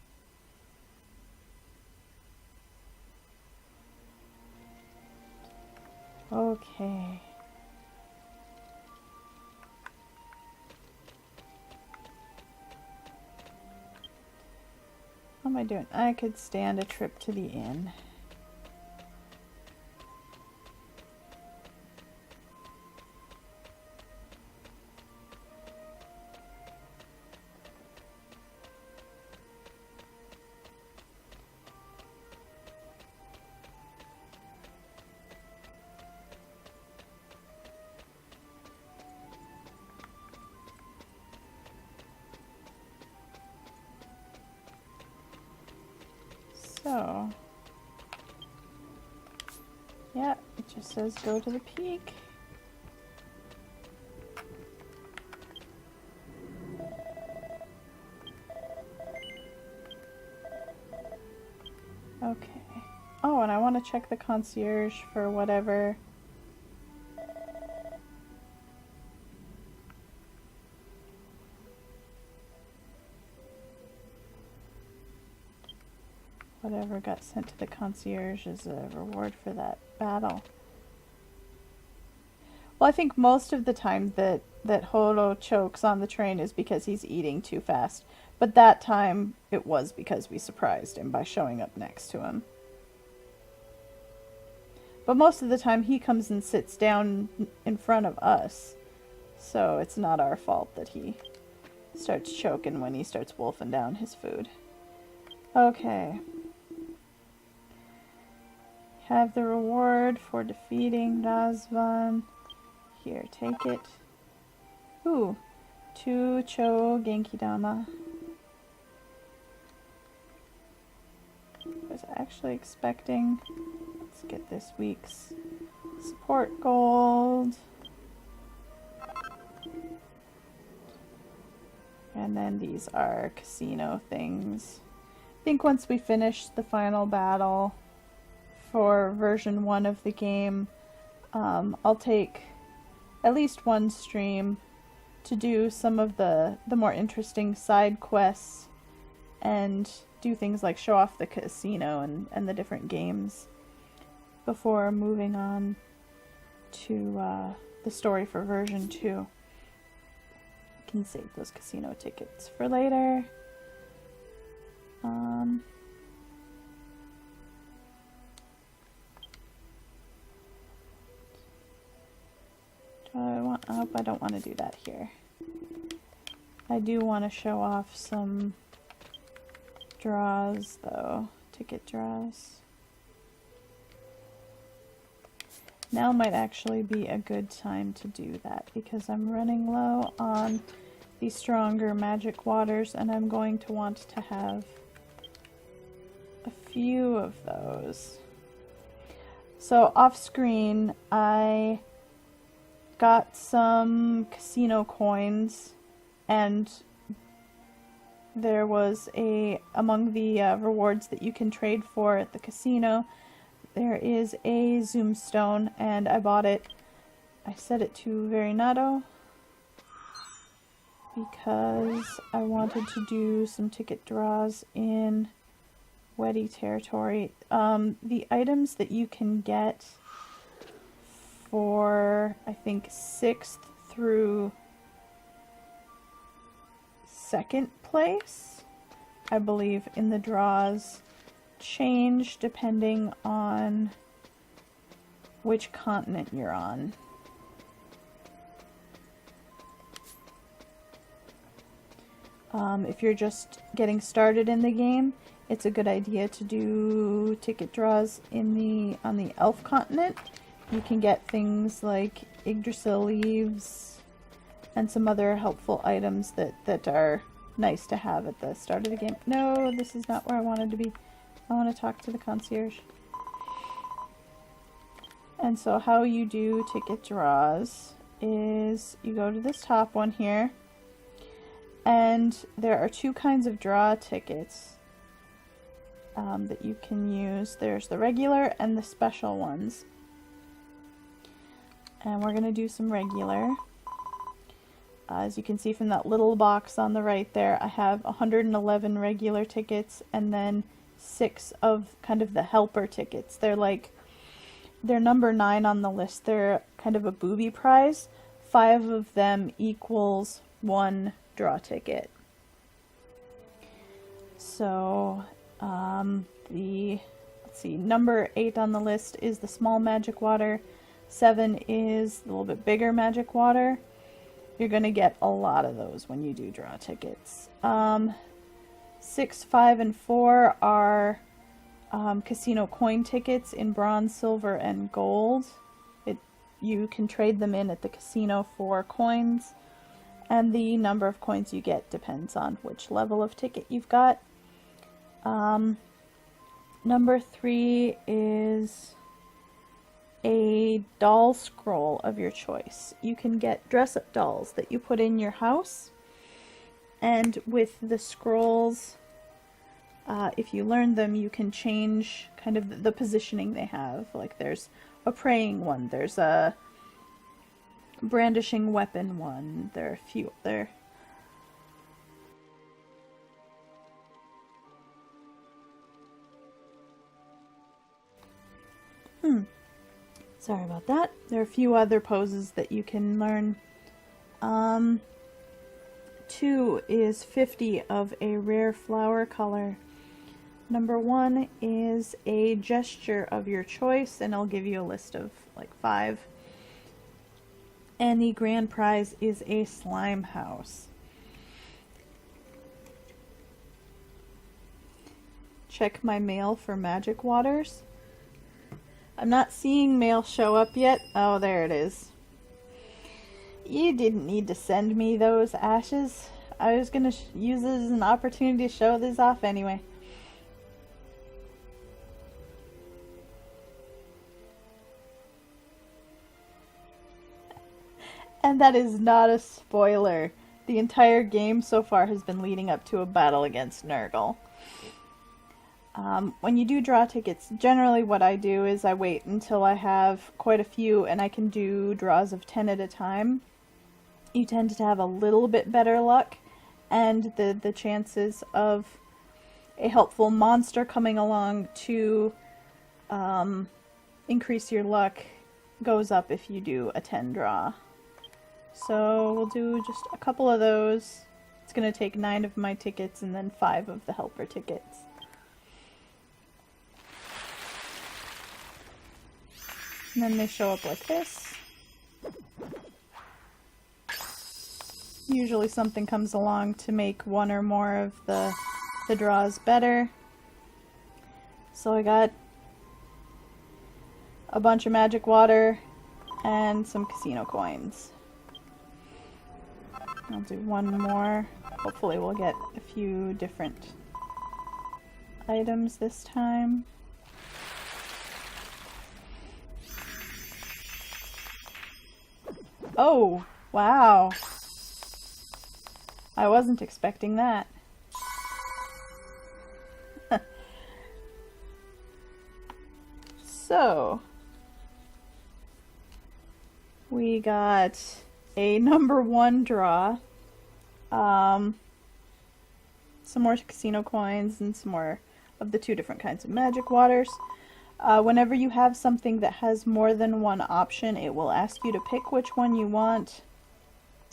Okay. How am I doing? I could stand a trip to the inn. So, yeah, it just says go to the peak. Okay. Oh, and I want to check the concierge for whatever got sent to the concierge as a reward for that battle. Well, I think most of the time that Holo chokes on the train is because he's eating too fast. But that time, it was because we surprised him by showing up next to him. But most of the time, he comes and sits down in front of us. So it's not our fault that he starts choking when he starts wolfing down his food. Okay. Have the reward for defeating Razvan. Here, take it. Ooh, 2 Cho Genkidama. I was actually expecting... Let's get this week's support gold. And then these are casino things. I think once we finish the final battle for version 1 of the game, I'll take at least one stream to do some of the more interesting side quests and do things like show off the casino and the different games before moving on to the story for version 2. I can save those casino tickets for later. Oh, I don't want to do that here. I do want to show off some draws, though. Ticket draws. Now might actually be a good time to do that because I'm running low on the stronger magic waters and I'm going to want to have a few of those. So off screen I got some casino coins, and there was among the rewards that you can trade for at the casino, there is a zoom stone, and I bought it. I set it to Verinato because I wanted to do some ticket draws in Weddy territory. The items that you can get for, I think, 6th through 2nd place, I believe, in the draws change depending on which continent you're on. If you're just getting started in the game, it's a good idea to do ticket draws on the Elf continent. You can get things like Yggdrasil leaves and some other helpful items that are nice to have at the start of the game. No, this is not where I wanted to be. I want to talk to the concierge. And so how you do ticket draws is you go to this top one here, and there are 2 kinds of draw tickets that you can use. There's the regular and the special ones. And we're going to do some regular. As you can see from that little box on the right there, I have 111 regular tickets and then 6 of kind of the helper tickets. They're number 9 on the list. They're kind of a booby prize. 5 of them equals 1 draw ticket. So, let's see, number 8 on the list is the small magic water. 7 is a little bit bigger magic water. You're going to get a lot of those when you do draw tickets. 6, 5, and 4 are casino coin tickets in bronze, silver, and gold. You can trade them in at the casino for coins, and the number of coins you get depends on which level of ticket you've got. Number 3 is a doll scroll of your choice. You can get dress-up dolls that you put in your house, and with the scrolls, if you learn them, you can change kind of the positioning they have. Like there's a praying one, there's a brandishing weapon one, there are a few there. Sorry about that. There are a few other poses that you can learn. 2 is 50 of a rare flower color. Number 1 is a gesture of your choice, and I'll give you a list of like 5. And the grand prize is a slime house. Check my mail for magic waters. I'm not seeing mail show up yet. Oh, there it is. You didn't need to send me those ashes. I was going to use it as an opportunity to show this off anyway. And that is not a spoiler. The entire game so far has been leading up to a battle against Nurgle. When you do draw tickets, generally what I do is I wait until I have quite a few and I can do draws of 10 at a time. You tend to have a little bit better luck, and the chances of a helpful monster coming along to increase your luck goes up if you do a 10 draw. So we'll do just a couple of those. It's going to take 9 of my tickets and then 5 of the helper tickets. And then they show up like this. Usually something comes along to make one or more of the draws better. So I got a bunch of magic water and some casino coins. I'll do one more. Hopefully we'll get a few different items this time. Oh, wow. I wasn't expecting that. So, we got a number 1 draw, some more casino coins, and some more of the 2 different kinds of magic waters. Whenever you have something that has more than one option, it will ask you to pick which one you want,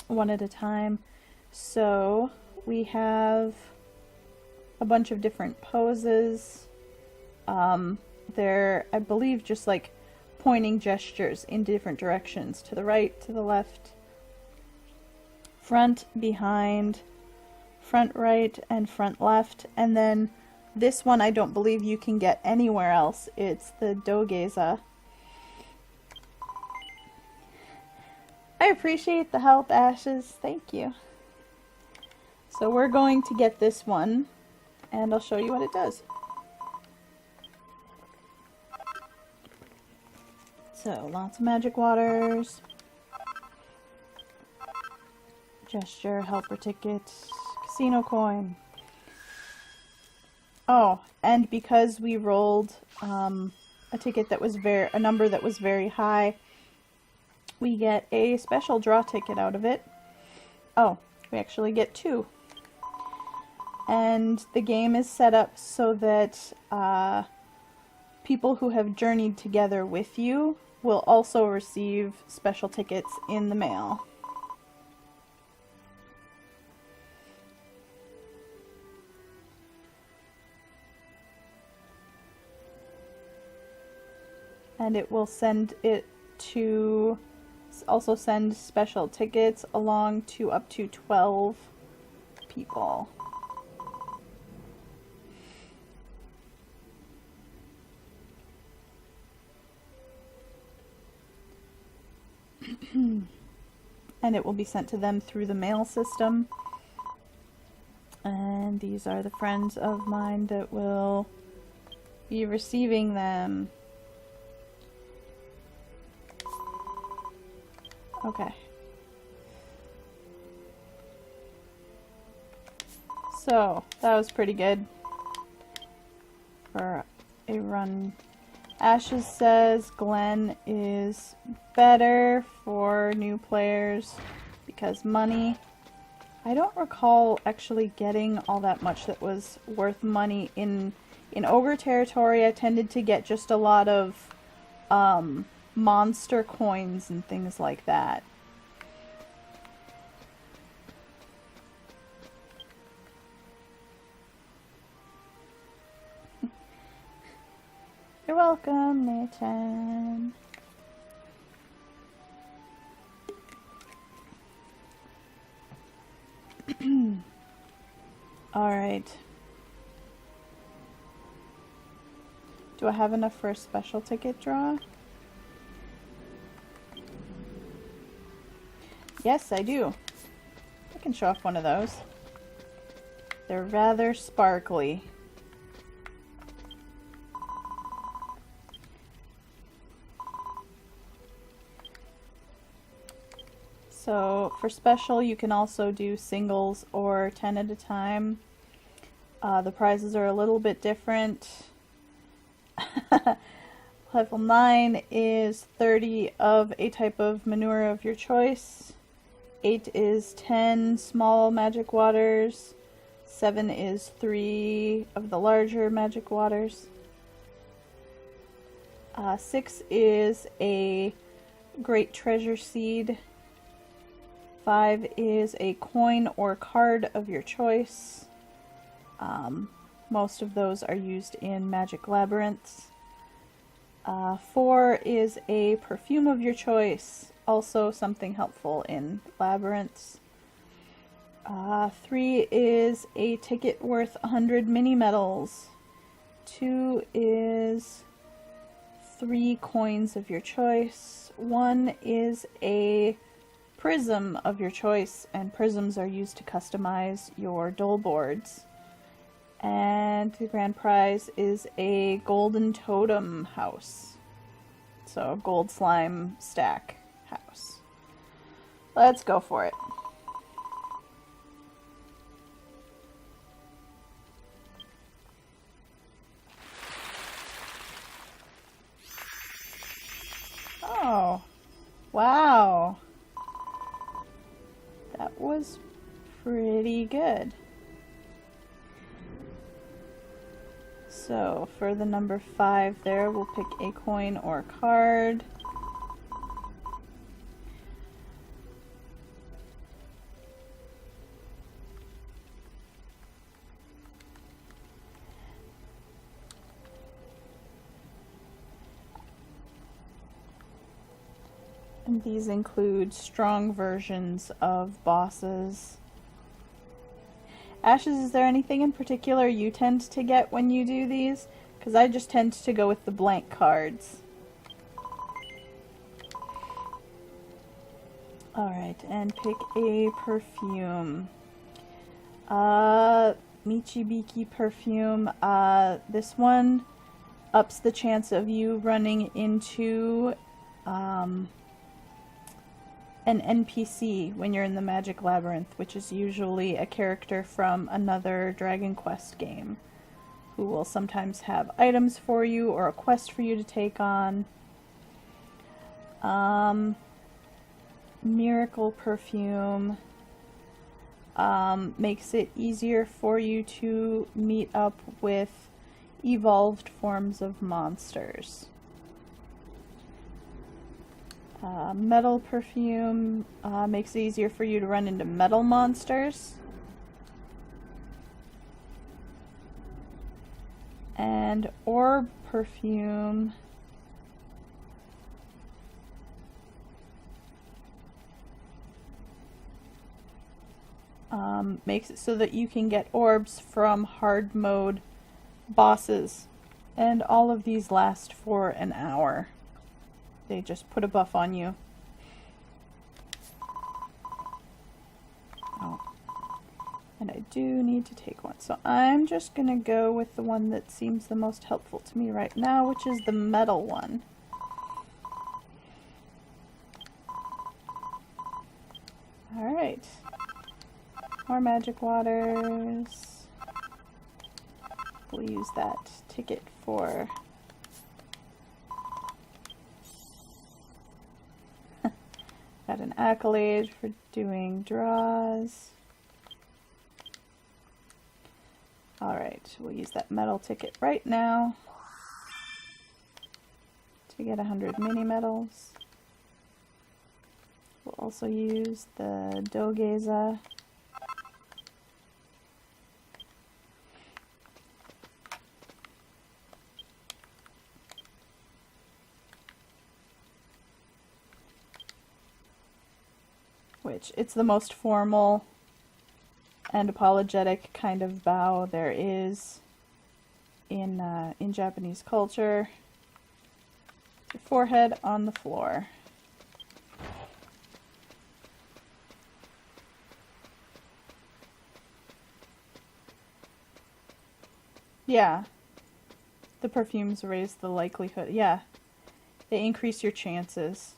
one at a time. So, we have a bunch of different poses. They're, I believe, just like pointing gestures in different directions, to the right, to the left, front, behind, front right, and front left. And then this one I don't believe you can get anywhere else. It's the Dogeza. I appreciate the help, Ashes. Thank you. So we're going to get this one, and I'll show you what it does. So, lots of magic waters, gesture, helper tickets, casino coin. Oh, and because we rolled a ticket that was a number that was very high, we get a special draw ticket out of it. Oh, we actually get 2. And the game is set up so that people who have journeyed together with you will also receive special tickets in the mail. And it will send it to also send special tickets along to up to 12 people. And it will be sent to them through the mail system. And these are the friends of mine that will be receiving them. Okay. So, that was pretty good for a run. Ashes says Glenn is better for new players because money. I don't recall actually getting all that much that was worth money in Ogre territory. I tended to get just a lot of monster coins and things like that. You're welcome, Nathan. Alright. Do I have enough for a special ticket draw? Yes, I do. I can show off one of those. They're rather sparkly. So for special, you can also do singles or 10 at a time. The prizes are a little bit different. Level 9 is 30 of a type of manure of your choice. 8 is 10 small magic waters. 7 is 3 of the larger magic waters. 6 is a great treasure seed. 5 is a coin or card of your choice. Most of those are used in magic labyrinths. 4 is a perfume of your choice, also something helpful in labyrinths. 3 is a ticket worth 100 mini medals. 2 is 3 coins of your choice. 1 is a prism of your choice, and prisms are used to customize your dole boards. And the grand prize is a golden totem house. So a gold slime stack house. Let's go for it. Oh, wow. That was pretty good. So for the number 5 there, we'll pick a coin or card. And these include strong versions of bosses. Ashes, is there anything in particular you tend to get when you do these? Because I just tend to go with the blank cards. Alright, and pick a perfume. Michibiki perfume. This one ups the chance of you running into an NPC when you're in the Magic Labyrinth, which is usually a character from another Dragon Quest game, who will sometimes have items for you or a quest for you to take on. Miracle perfume makes it easier for you to meet up with evolved forms of monsters. Metal perfume makes it easier for you to run into metal monsters. And orb perfume makes it so that you can get orbs from hard mode bosses. And all of these last for an hour. They just put a buff on you. Oh. And I do need to take one. So I'm just going to go with the one that seems the most helpful to me right now, which is the metal one. Alright. More magic waters. We'll use that ticket for... Got an accolade for doing draws. Alright, we'll use that metal ticket right now to get 100 mini medals. We'll also use the Dogeza. Which, it's the most formal and apologetic kind of bow there is in Japanese culture. Your forehead on the floor. Yeah. The perfumes raise the likelihood. Yeah. They increase your chances.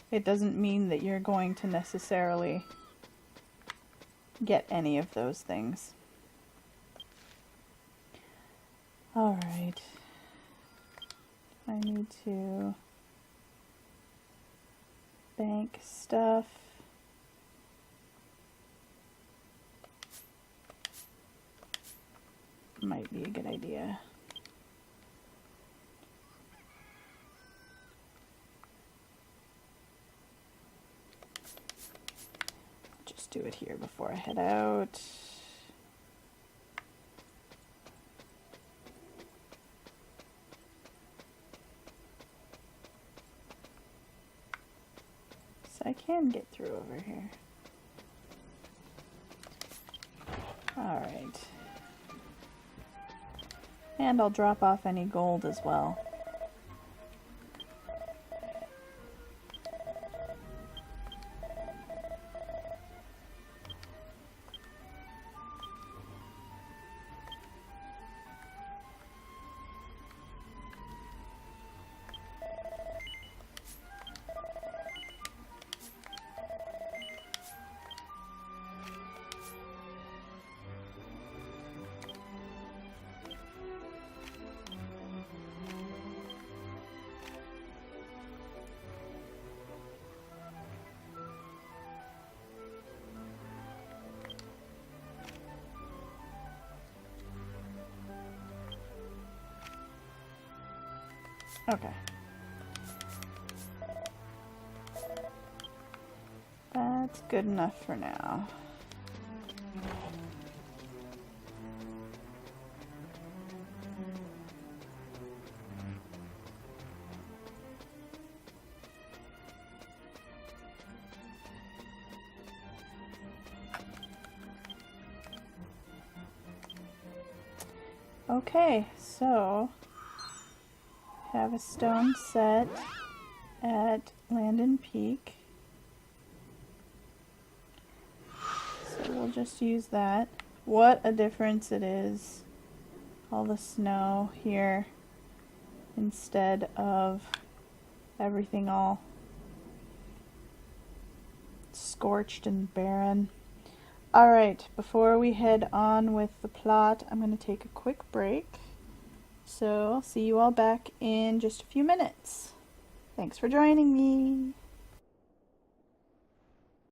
It doesn't mean that you're going to necessarily get any of those things. Alright. I need to bank stuff. Might be a good idea. Just do it here before I head out. So I can get through over here. Alright. And I'll drop off any gold as well. Okay. That's good enough for now. Okay, so have a stone set at Landon Peak. So we'll just use that. What a difference it is. All the snow here instead of everything all scorched and barren. Alright, before we head on with the plot, I'm going to take a quick break. So I'll see you all back in just a few minutes. Thanks for joining me.